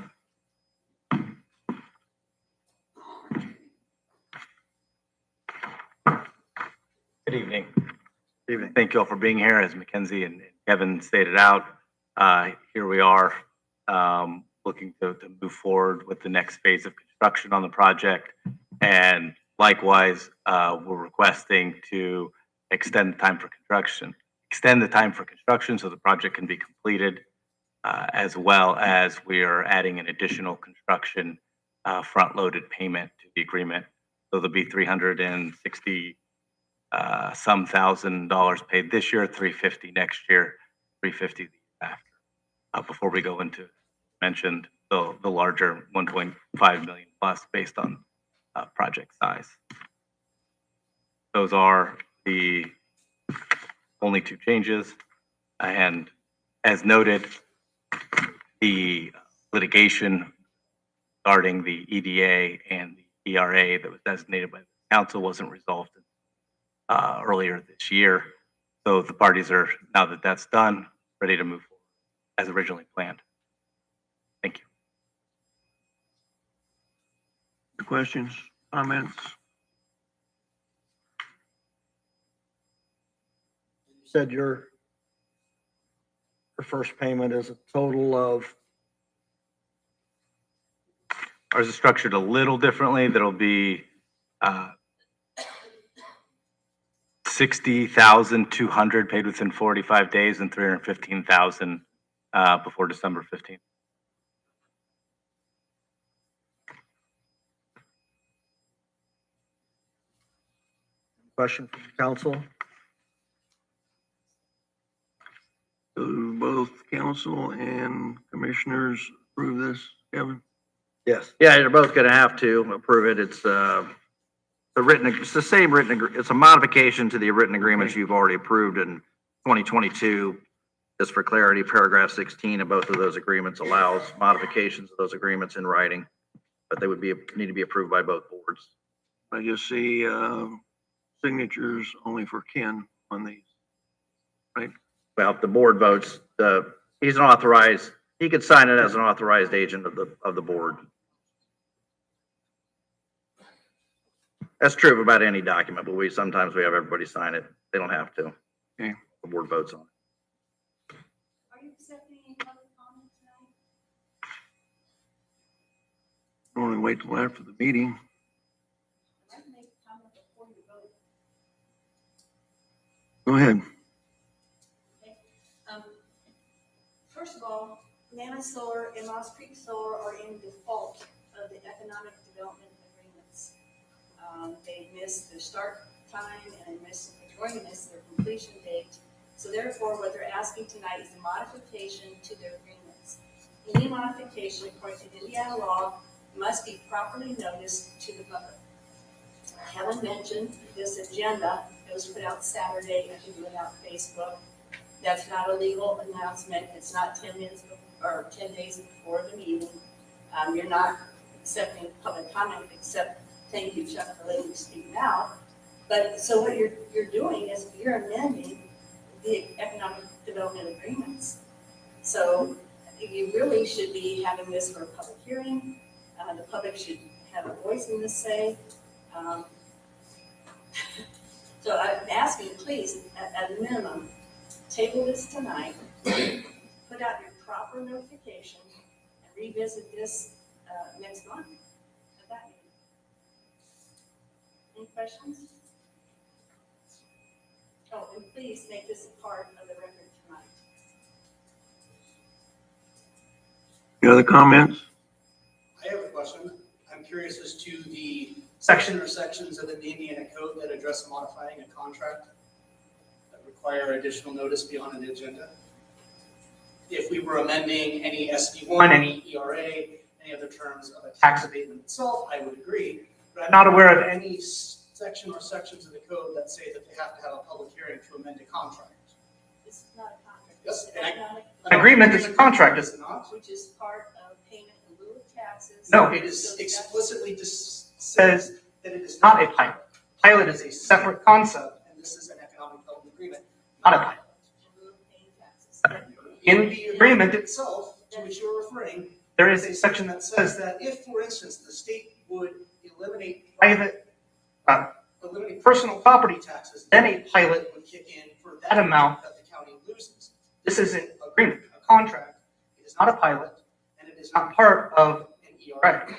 Good evening. Evening. Thank you all for being here. As Mackenzie and Kevin stated out, here we are looking to move forward with the next phase of construction on the project. And likewise, we're requesting to extend the time for construction so the project can be completed, as well as we are adding an additional construction front-loaded payment to the agreement. So there'll be $360 some $1,000 paid this year, $350 next year, $350 the year after. Before we go into mentioned the larger 1.5 million plus based on project size. Those are the only two changes. And as noted, the litigation regarding the EDA and the ERA that was designated by the council wasn't resolved earlier this year. So the parties are, now that that's done, ready to move forward as originally planned. Thank you. Questions, comments? You said your first payment is a total of, Ours is structured a little differently. That'll be 60,200 paid within 45 days and 315,000 before December 15th. question from the council? Do both council and commissioners approve this, Kevin? Yes. Yeah, you're both going to have to approve it. It's it's the same it's a modification to the written agreements you've already approved in 2022. Just for clarity, paragraph 16 of both of those agreements allows modifications of those agreements in writing, but they would need to be approved by both boards. I just see signatures only for Ken on these, right? Well, the board votes, he's an authorized, he could sign it as an authorized agent of the board. That's true of about any document, but sometimes we have everybody sign it. They don't have to. Okay. The board votes on it. Are you accepting any public comment tonight? Only wait till after the meeting. I'd like to make a comment before you vote. Go ahead. Okay. First of all, Mammoth Solar and Moss Creek Solar are in default of the economic development agreements. They missed their start time and they're going to miss their completion date. So therefore, what they're asking tonight is a modification to their agreements. Any modification, according to Indiana law, must be properly noticed to the public. Helen mentioned this agenda. It was put out Saturday. I can do it out Facebook. That's not a legal announcement. It's not 10 minutes or 10 days before the meeting. You're not accepting public comment except thank you, Chuck, for letting me speak now. But so what you're doing is you're amending the economic development agreements. So you really should be having this for a public hearing. The public should have a voice in this say. So I'm asking, please, at a minimum, table this tonight, put out your proper notification, and revisit this next month at that meeting. Any questions? Oh, and please make this a part of the record tonight. Any other comments? I have a question. I'm curious as to the section or sections of the Indiana code that address modifying a contract that require additional notice beyond an agenda. If we were amending any SB1, any ERA, any other terms of a tax abatement itself, I would agree. But I'm not aware of any section or sections of the code that say that they have to have a public hearing to amend a contract. This is not a contract. Yes, It's economic An agreement is a contract, is it not? which is part of payment in lieu of taxes. No, it is explicitly says that it is not a Pilot is a separate concept, And this is an economic development agreement, not a pilot. Paying taxes. In the agreement itself, to which you're referring, there is a section that says that that if, for instance, the state would eliminate private, personal property taxes, then a pilot, would kick in for that amount. that the county loses. this is an agreement, a contract. It is not a pilot, And it is it's not part of an ERA. Right.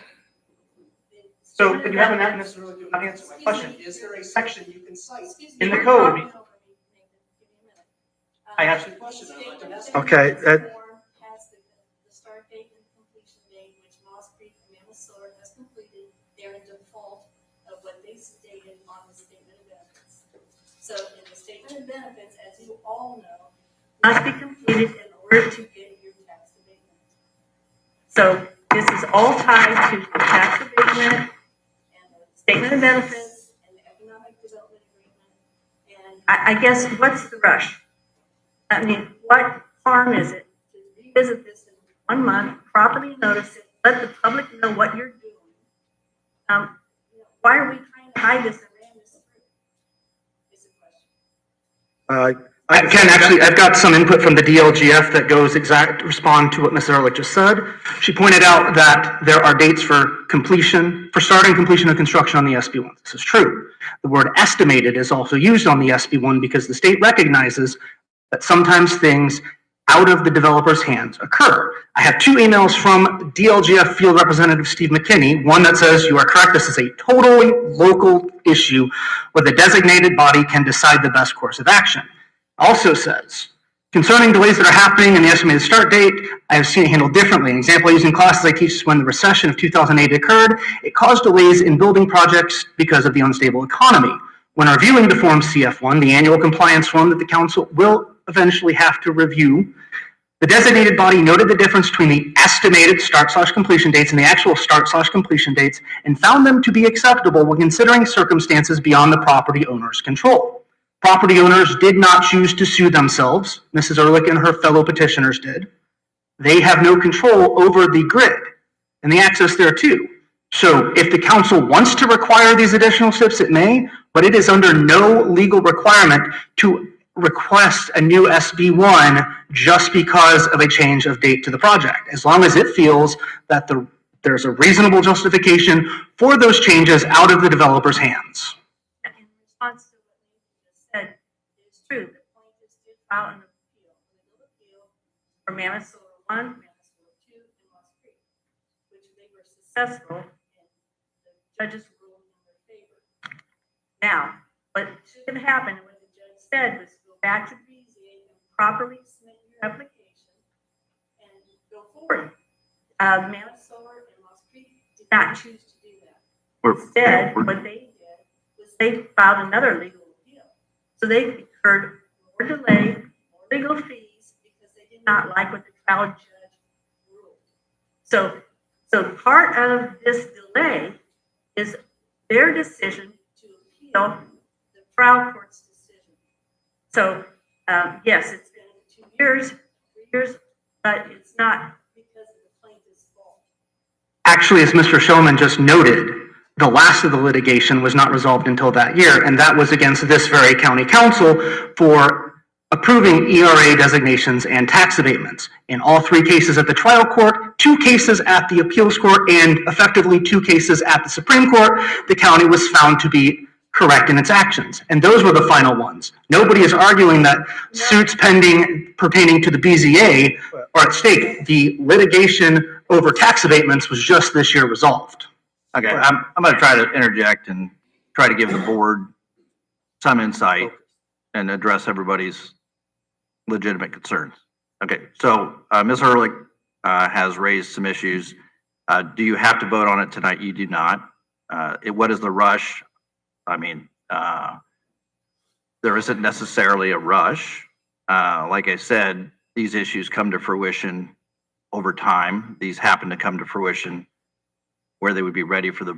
So, but you haven't necessarily answered my question. Is there a section you can cite? In the code. I Uh, asked you a question, though. I can ask- Okay, that- Form has the start date and completion date, which Moss Creek and Mammoth Solar has completed. They're in default of what they stated on the statement of benefits. So in the statement of benefits, as you all know, must be completed in order to get your tax abatement. So this is all tied to the tax abatement, And the statement of benefits. and the economic development agreement, and I guess, what's the rush? I mean, what harm is it to revisit this in 1 month, properly notice it, let the public know what you're doing? Why are we trying to hide this and ram this through? it's a question. Ken, actually, I've got some input from the DLGF that goes respond to what Ms. Ehrlich just said. She pointed out that there are dates for completion, for starting completion of construction on the SB1. This is true. The word estimated is also used on the SB1 because the state recognizes that sometimes things out of the developer's hands occur. I have 2 emails from DLGF Field Representative Steve McKinney, one that says, you are correct, this is a totally local issue where the designated body can decide the best course of action. Also says, concerning delays that are happening in the estimated start date, I have seen it handled differently. An example I use in classes I teach is when the recession of 2008 occurred, it caused delays in building projects because of the unstable economy. When reviewing the Form CF1, the annual compliance form that the council will eventually have to review, the designated body noted the difference between the estimated start/completion dates and the actual start/completion dates and found them to be acceptable when considering circumstances beyond the property owner's control. Property owners did not choose to sue themselves. Mrs. Ehrlich and her fellow petitioners did. They have no control over the grid and the access there too. So if the council wants to require these additional steps, it may, but it is under no legal requirement to request a new SB1 just because of a change of date to the project, as long as it feels that there's a reasonable justification for those changes out of the developer's hands. In response to what you just said, it is true, the plaintiffs did file an appeal for Mammoth Solar 1, Mammoth Solar 2, and Moss Creek, which they were successful, and the judges ruled in their favor. Now, what should happen, and what the judge said, was go back to BZA and properly submit your application and go forward. Mammoth Solar and Moss Creek did not choose to do that. Instead, what they did was they filed another legal appeal. So they incurred more delay, more legal fees, because they did not like what the trial judge ruled. So part of this delay is their decision to appeal the trial court's decision. So, yes, it's been 2 years, 3 years, but it's not because of the plaintiff's fault. Actually, as Mr. Shulman just noted, the last of the litigation was not resolved until that year, and that was against this very county council for approving ERA designations and tax abatements. In all 3 cases at the trial court, 2 cases at the appeals court, and effectively 2 cases at the Supreme Court, the county was found to be correct in its actions. And those were the final ones. Nobody is arguing that suits pending pertaining to the BZA are at stake. The litigation over tax abatements was just this year resolved. Okay, I'm going to try to interject and try to give the board some insight and address everybody's legitimate concerns. Okay, so Ms. Ehrlich has raised some issues. Do you have to vote on it tonight? You do not. What is the rush? I mean, there isn't necessarily a rush. Like I said, these issues come to fruition over time. These happen to come to fruition where they would be ready for the,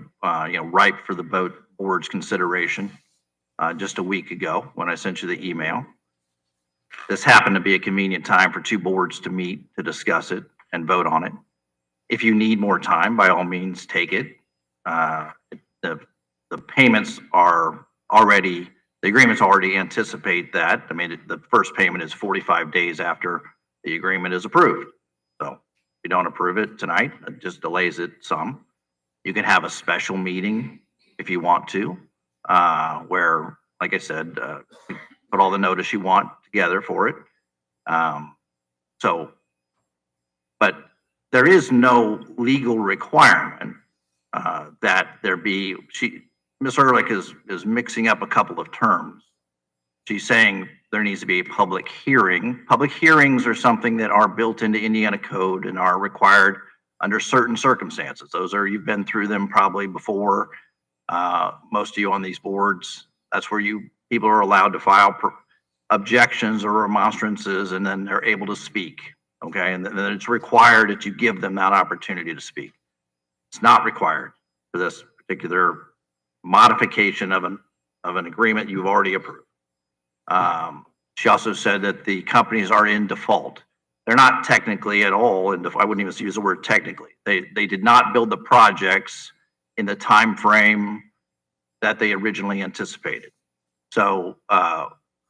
ripe for the board's consideration just a week ago when I sent you the email. This happened to be a convenient time for 2 boards to meet to discuss it and vote on it. If you need more time, by all means, take it. The payments are already, the agreements already anticipate that. I mean, the first payment is 45 days after the agreement is approved. So if you don't approve it tonight, it just delays it some. You can have a special meeting if you want to, where, like I said, put all the notice you want together for it. But there is no legal requirement that there be, Ms. Ehrlich is mixing up a couple of terms. She's saying there needs to be a public hearing. Public hearings are something that are built into Indiana code and are required under certain circumstances. Those are, you've been through them probably before. Most of you on these boards, that's where people are allowed to file objections or remonstrances, and then they're able to speak. Okay, and then it's required that you give them that opportunity to speak. It's not required for this particular modification of an agreement you've already approved. She also said that the companies are in default. They're not technically at all in default. I wouldn't even use the word technically. They did not build the projects in the time frame that they originally anticipated. So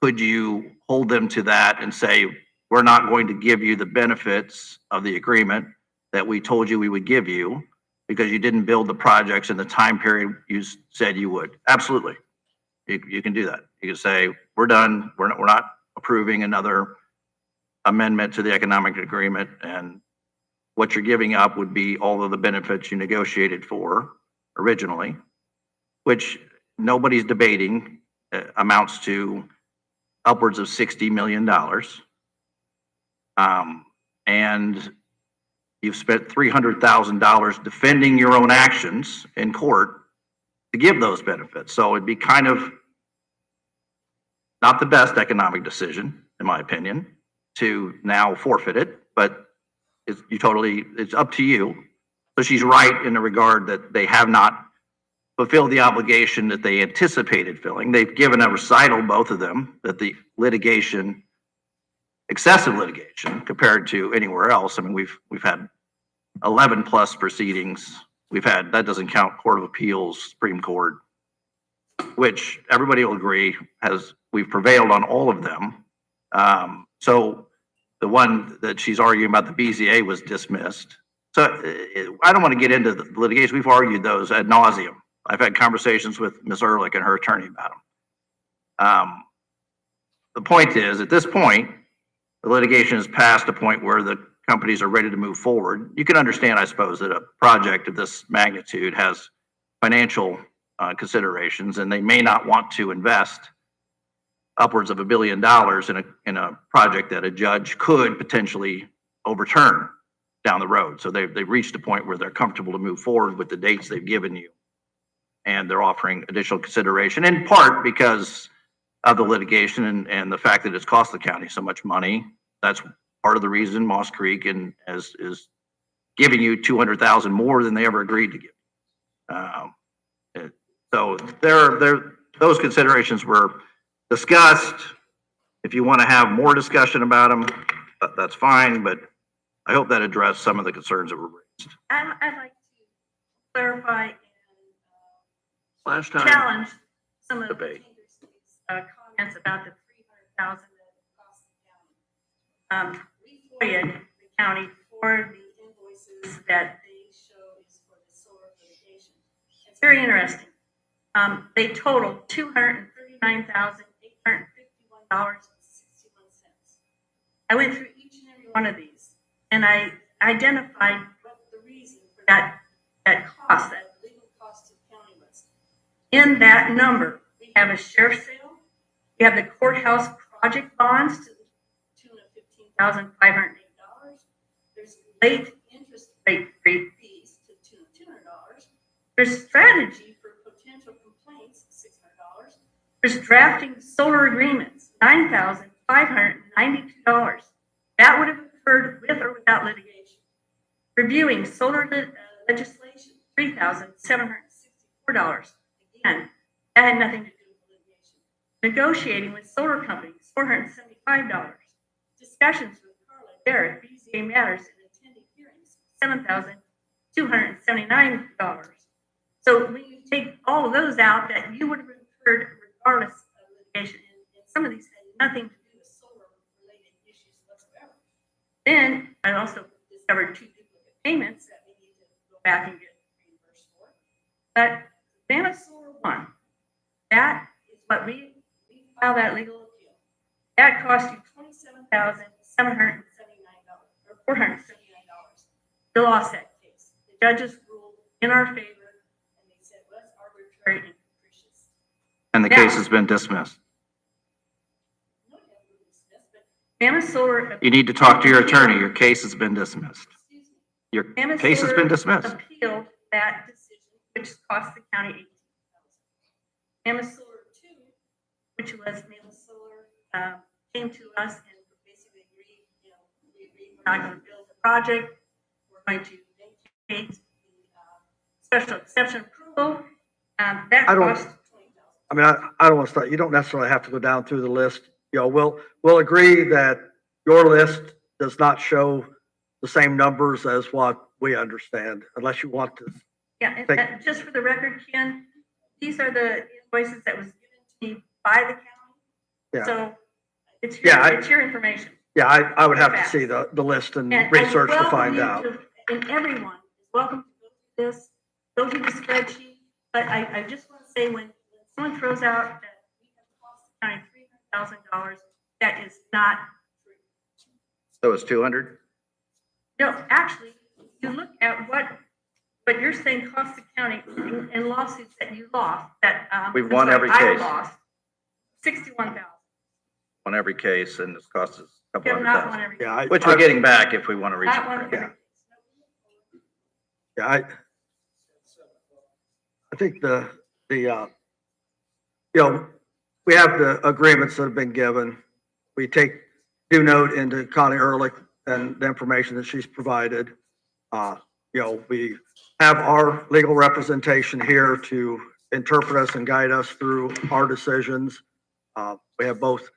could you hold them to that and say, we're not going to give you the benefits of the agreement that we told you we would give you because you didn't build the projects in the time period you said you would? Absolutely. You can do that. You can say, we're done. We're not approving another amendment to the economic agreement, and what you're giving up would be all of the benefits you negotiated for originally, which nobody's debating, amounts to upwards of $60 million. And you've spent $300,000 defending your own actions in court to give those benefits. So it'd be kind of not the best economic decision, in my opinion, to now forfeit it, but it's up to you. So she's right in the regard that they have not fulfilled the obligation that they anticipated filling. They've given a recital, both of them, that the litigation, excessive litigation compared to anywhere else. I mean, we've had 11 plus proceedings. That doesn't count Court of Appeals, Supreme Court, which everybody will agree we've prevailed on all of them. So the one that she's arguing about, the BZA, was dismissed. So I don't want to get into the litigation. We've argued those ad nauseum. I've had conversations with Ms. Ehrlich and her attorney about them. The point is, at this point, the litigation is past a point where the companies are ready to move forward. You can understand, I suppose, that a project of this magnitude has financial considerations, and they may not want to invest upwards of $1 billion in a project that a judge could potentially overturn down the road. So they've reached a point where they're comfortable to move forward with the dates they've given you, and they're offering additional consideration, in part because of the litigation and the fact that it's cost the county so much money. That's part of the reason Moss Creek is giving you $200,000 more than they ever agreed to give. So those considerations were discussed. If you want to have more discussion about them, that's fine, but I hope that addressed some of the concerns that were raised. I'd like to clarify and Last time. challenge some of the Debate. comments about the $300,000 that it cost the county. We FOIA'd the county for the invoices that they show is for the solar litigation. It's very interesting. They totaled $239,851.61. I went through each and every one of these, and I identified what the reason for that cost, that legal cost to the county was. In that number, we have a sheriff's sale, we have the courthouse project bonds to the tune of $15,508. There's late interest rate fees to the tune of $200. There's strategy for potential complaints, $600. There's drafting solar agreements, $9,592. That would have occurred with or without litigation. Reviewing solar legislation, $3,764. Again, that had nothing to do with litigation. Negotiating with solar companies, $475. Discussions with Carla Barrett, BZA matters, and attending hearings, $7,279. So when you take all of those out, that you would have incurred enormous litigation, and some of these had nothing to do with solar-related issues whatsoever. Then I also discovered 2 duplicate payments that we need to go back and get reimbursed for. But Mammoth Solar 1, that is what we filed that legal appeal. That cost you $27,779 or $479. You lost that case. The judges ruled in our favor, and they said, well, it's arbitrary and capricious. And the case has been dismissed. No, it hasn't been dismissed, but Mammoth Solar. You need to talk to your attorney. Your case has been dismissed. Excuse me. Your Mammoth case has Solar been dismissed. Appealed that decision, which cost the county $18,000. Mammoth Solar 2, which was Mammoth Solar, came to us and basically agreed, we agreed we're not going to build the project. We're going to vacate the special exception approval. That I don't- cost $20,000. I mean, I don't want to start, you don't necessarily have to go down through the list. We'll agree that your list does not show the same numbers as what we understand, unless you want to. Yeah, and Thank- just for the record, Ken, these are the invoices that was given to me by the county. Yeah. So it's Yeah, it's your information. Yeah, I would have to see the list and And research I to welcome find you out. And everyone is welcome to go through this, go through the spreadsheet. But I just want to say, when someone throws out that we have cost the county $300,000, that is not true. So it's 200? No, actually, you look at what you're saying cost the county in lawsuits that you lost, that, We've won every I case. lost, 61,000. On every case, and this costs us a You couple have hundred not won thousand. every. Yeah, Which we're getting back if we want to reach. Not won every Yeah. case. Yeah, I think we have the agreements that have been given. We take due note into Connie Ehrlich and the information that she's provided. We have our legal representation here to interpret us and guide us through our decisions. We have both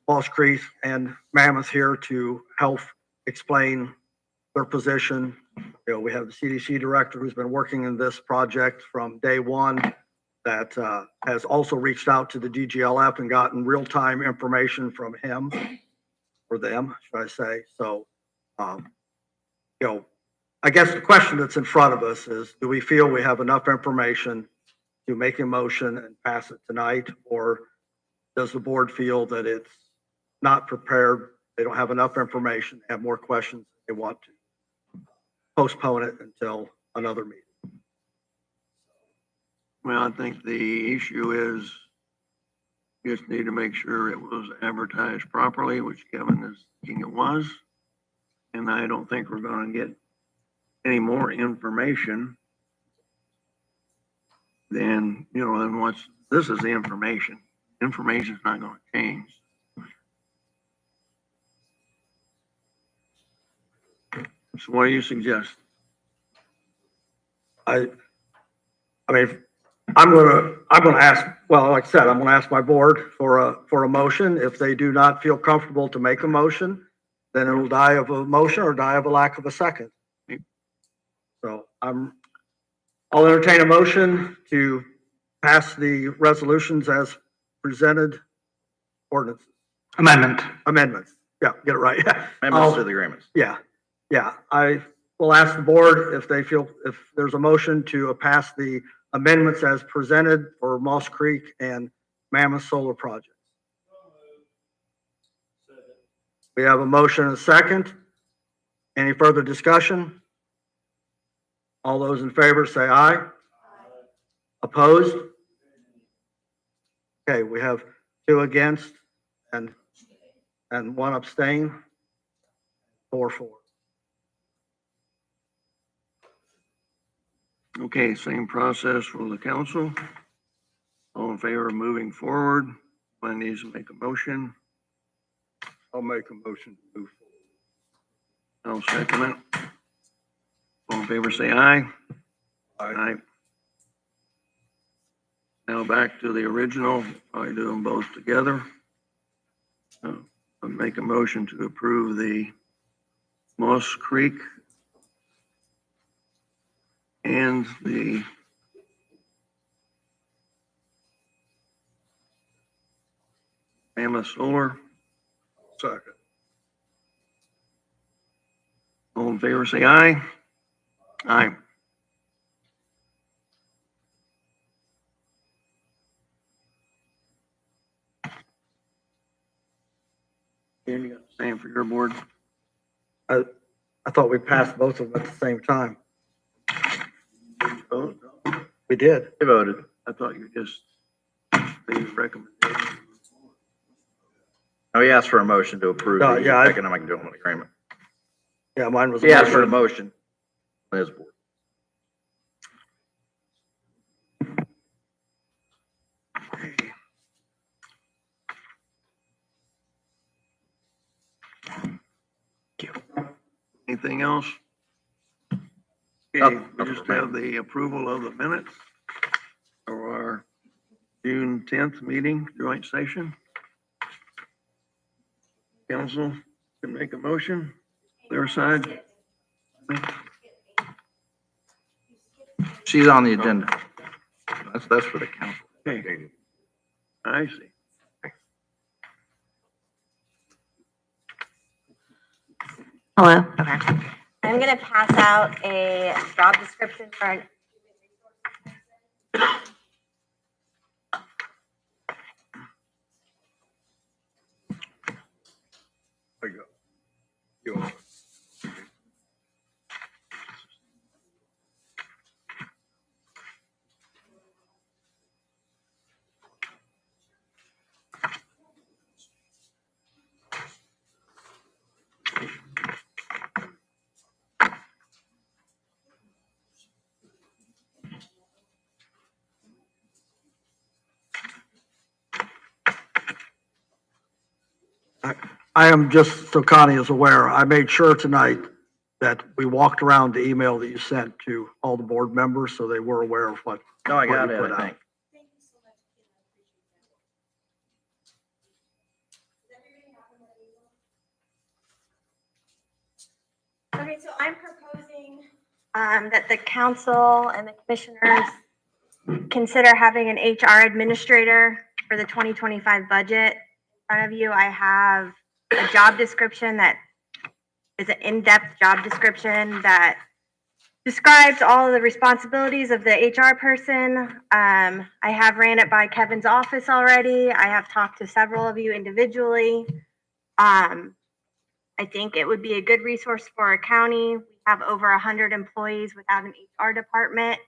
Falls Creek and Mammoth here to help explain their position. We have the C.D.C director who's been working in this project from day one, that has also reached out to the DGLF and gotten real-time information from him, or them, should I say. So, I guess the question that's in front of us is, do we feel we have enough information to make a motion and pass it tonight? Or does the board feel that it's not prepared, they don't have enough information, have more questions, they want to postpone it until another meeting? Well, I think the issue is you just need to make sure it was advertised properly, which Kevin is thinking it was. And I don't think we're gonna get any more information than, than this is the information. Information's not gonna change. So what do you suggest? I mean, I'm gonna ask, well, like I said, I'm gonna ask my board for a motion. If they do not feel comfortable to make a motion, then it'll die of a motion or die of a lack of a second. So I'll entertain a motion to pass the resolutions as presented, ordinances, amendments. Yeah, get it right. Amendments to the agreements. Yeah. I will ask the board if they feel, if there's a motion to pass the amendments as presented for Moss Creek and Mammoth Solar Projects. We have a motion and a second. Any further discussion? All those in favor say aye. Opposed? Okay, we have 2 against and 1 abstain. 4-4. Okay, same process for the council. All in favor of moving forward? One needs to make a motion. I'll make a motion to move I'll second it. All in favor, say aye. forward. Aye. Now back to the original. I do them both together. I'll make a motion to approve the Moss Creek and the Mammoth Solar. Second. All in favor, say aye. Aye. And you got the same for your board. I thought we passed both of them at the same time. Oh, no. We did. They voted. I thought you just made a recommendation. Oh, he asked for a motion to approve No, the yeah, I- economic development agreement. Yeah, mine was. He asked for a motion on his board. Anything else? Okay, Nothing we just for me. have the approval of the minutes of our June 10th meeting, joint session. Council can make a motion, their side. She's on the agenda. That's for the council. Okay. I see. Hello. Okay. I'm gonna pass out a job description for an. There you go. You are. I am, just so Connie is aware, I made sure tonight that we walked around the email that you sent to all the board members, so they were aware of what. No, I got what you it, put I out. think. Thank you so much, Kim. I appreciate that. Okay, so I'm proposing that the council and the commissioners consider having an HR administrator for the 2025 budget. In front of you, I have a job description that is an in-depth job description that describes all of the responsibilities of the HR person. I have ran it by Kevin's office already. I have talked to several of you individually. I think it would be a good resource for our county. We have over 100 employees without an HR department.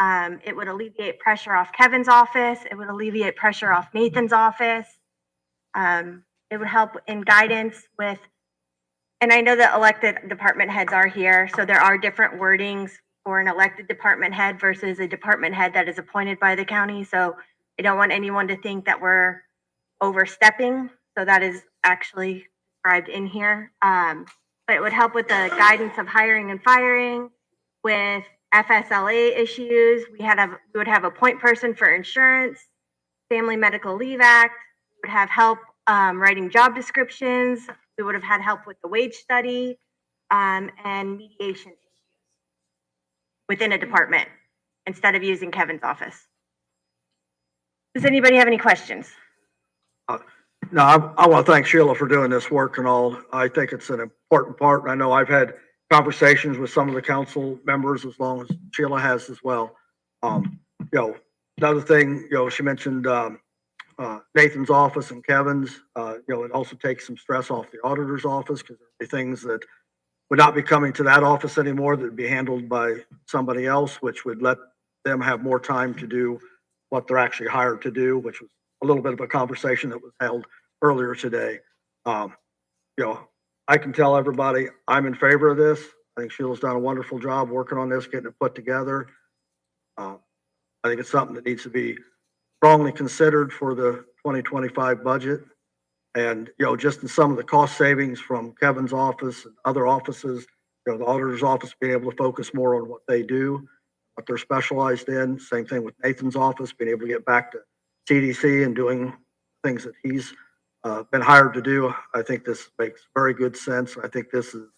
It would alleviate pressure off Kevin's office. It would alleviate pressure off Nathan's office. It would help in guidance with, and I know that elected department heads are here, so there are different wordings for an elected department head versus a department head that is appointed by the county. So I don't want anyone to think that we're overstepping. So that is actually described in here. But it would help with the guidance of hiring and firing, with FSLA issues. We would have a point person for insurance, Family Medical Leave Act, would have help writing job descriptions. We would have had help with the wage study and mediation issues within a department instead of using Kevin's office. Does anybody have any questions? No, I want to thank Sheila for doing this work and all. I think it's an important part. I know I've had conversations with some of the council members, as long as Sheila has as well. Another thing, she mentioned Nathan's office and Kevin's. It also takes some stress off the auditor's office, because there'd be things that would not be coming to that office anymore that would be handled by somebody else, which would let them have more time to do what they're actually hired to do, which was a little bit of a conversation that was held earlier today. I can tell everybody I'm in favor of this. I think Sheila's done a wonderful job working on this, getting it put together. I think it's something that needs to be strongly considered for the 2025 budget. And, just in some of the cost savings from Kevin's office and other offices, the auditor's office being able to focus more on what they do, what they're specialized in. Same thing with Nathan's office, being able to get back to C.D.C. and doing things that he's been hired to do. I think this makes very good sense. I think this is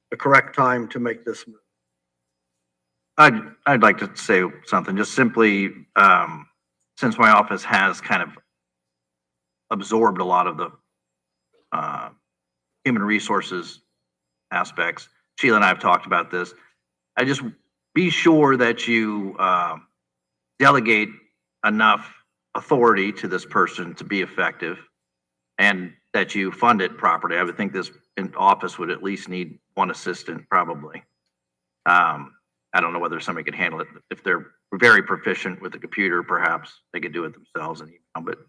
the correct time to make this move. I'd like to say something, just simply, since my office has kind of absorbed a lot of the human resources aspects. Sheila and I have talked about this. I just be sure that you delegate enough authority to this person to be effective and that you fund it properly. I would think this office would at least need one assistant probably. I don't know whether somebody could handle it. If they're very proficient with the computer, perhaps they could do it themselves and email, but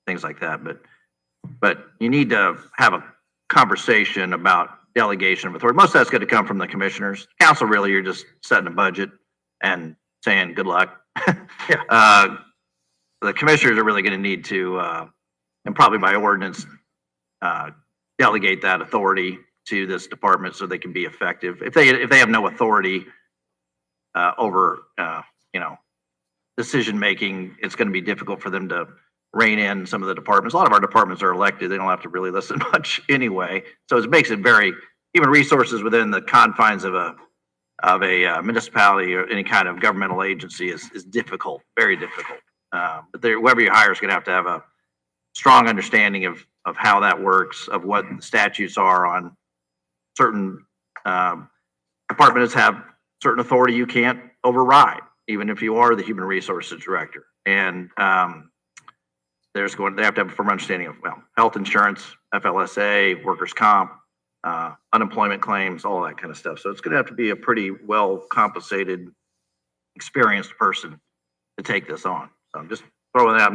things like that. But you need to have a conversation about delegation of authority. Most of that's going to come from the commissioners. Council, really, you're just setting a budget and saying good luck. Yeah. The commissioners are really going to need to, and probably by ordinance, delegate that authority to this department so they can be effective. If they have no authority over decision making, it's going to be difficult for them to rein in some of the departments. A lot of our departments are elected; they don't have to really listen much anyway. So it makes it very, human resources within the confines of a municipality or any kind of governmental agency is difficult, very difficult. But whoever you hire is going to have a strong understanding of how that works, of what the statutes are on certain departments have certain authority you can't override, even if you are the human resources director. And they have to have a firm understanding of, well, health insurance, FLSA, workers' comp, unemployment claims, all that kind of stuff. So it's going to have to be a pretty well compensated, experienced person to take this on. So I'm just throwing that.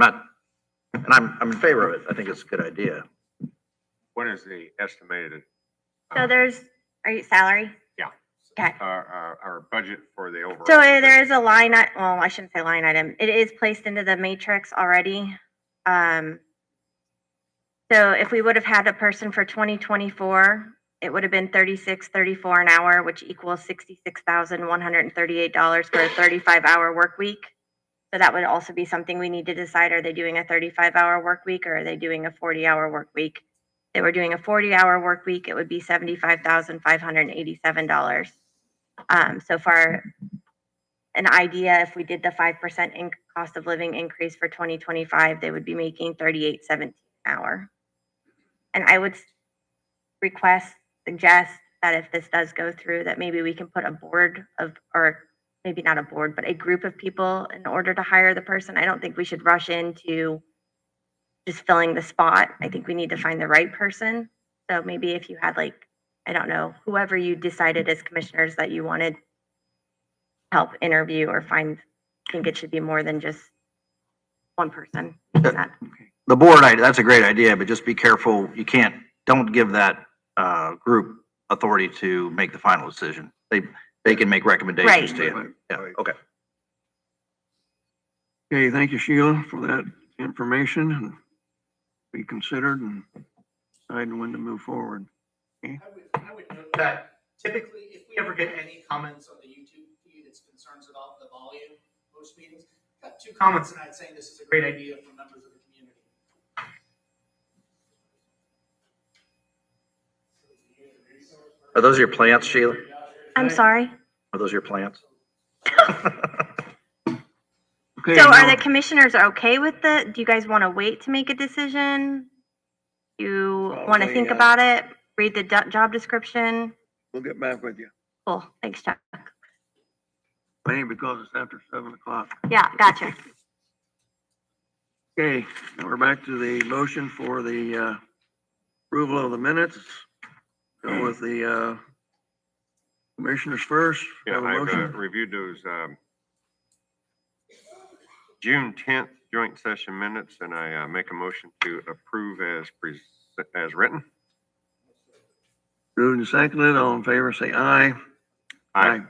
I'm in favor of it. I think it's a good idea. What is the estimated? So are you salary? Yeah. Okay. Our budget for the overall. So there is a line, well, I shouldn't say line item. It is placed into the matrix already. So if we would have had a person for 2024, it would have been $36.34 an hour, which equals $66,138 for a 35-hour work week. So that would also be something we need to decide. Are they doing a 35-hour work week or are they doing a 40-hour work week? If they were doing a 40-hour work week, it would be $75,587. So for an idea, if we did the 5% cost of living increase for 2025, they would be making $38.17 an hour. And I would suggest that if this does go through, that maybe we can put a board of, or maybe not a board, but a group of people in order to hire the person. I don't think we should rush into just filling the spot. I think we need to find the right person. So maybe if you had like, I don't know, whoever you decided as commissioners that you wanted help interview or find, I think it should be more than just one person. The board, that's a great idea, but just be careful. Don't give that group authority to make the final decision. They can make recommendations to you. Yeah, okay. Okay, thank you, Sheila, for that information and be considered and decide when to move forward. Okay. I would note that typically, if we ever get any comments on the YouTube feed, it's concerns about the volume post meetings. Got 2 comments tonight saying this is a great idea from members of the community. Are those your plants, Sheila? I'm sorry. Are those your plants? Okay, So are now- the commissioners okay with the, do you guys want to wait to make a decision? You want to Probably, think about it, read the job description? We'll get back with you. Cool, thanks, Chuck. Mainly because it's after 7 o'clock. Yeah, gotcha. Okay, now we're back to the motion for the approval of the minutes. Go with the commissioners first. Yeah, Have a I've motion. reviewed those June 10th joint session minutes, and I make a motion to approve as written. Moved and seconded, all in favor, say aye. Aye.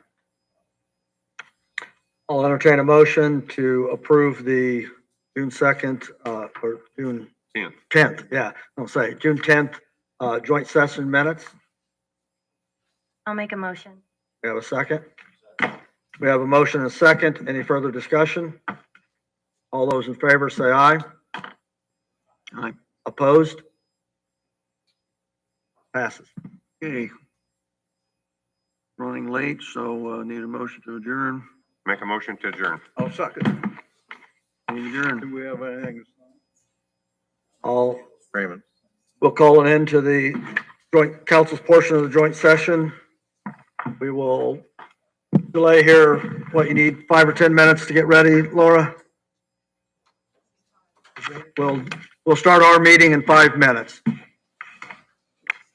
I'll entertain a motion to approve the June 2nd, or June 10th, yeah, I'll say June 10th, joint session minutes. I'll make a motion. We have a second. We have a motion and a second. Any further discussion? All those in favor say aye. Aye. Opposed? Passes. Okay. Running late, so need a motion to adjourn. Make a motion to adjourn. I'll second. Adjourn. Do we have anything? All Raymond. We'll call an end to the joint council's portion of the joint session. We will delay here, what you need, 5 or 10 minutes to get ready, Laura? We'll start our meeting in 5 minutes.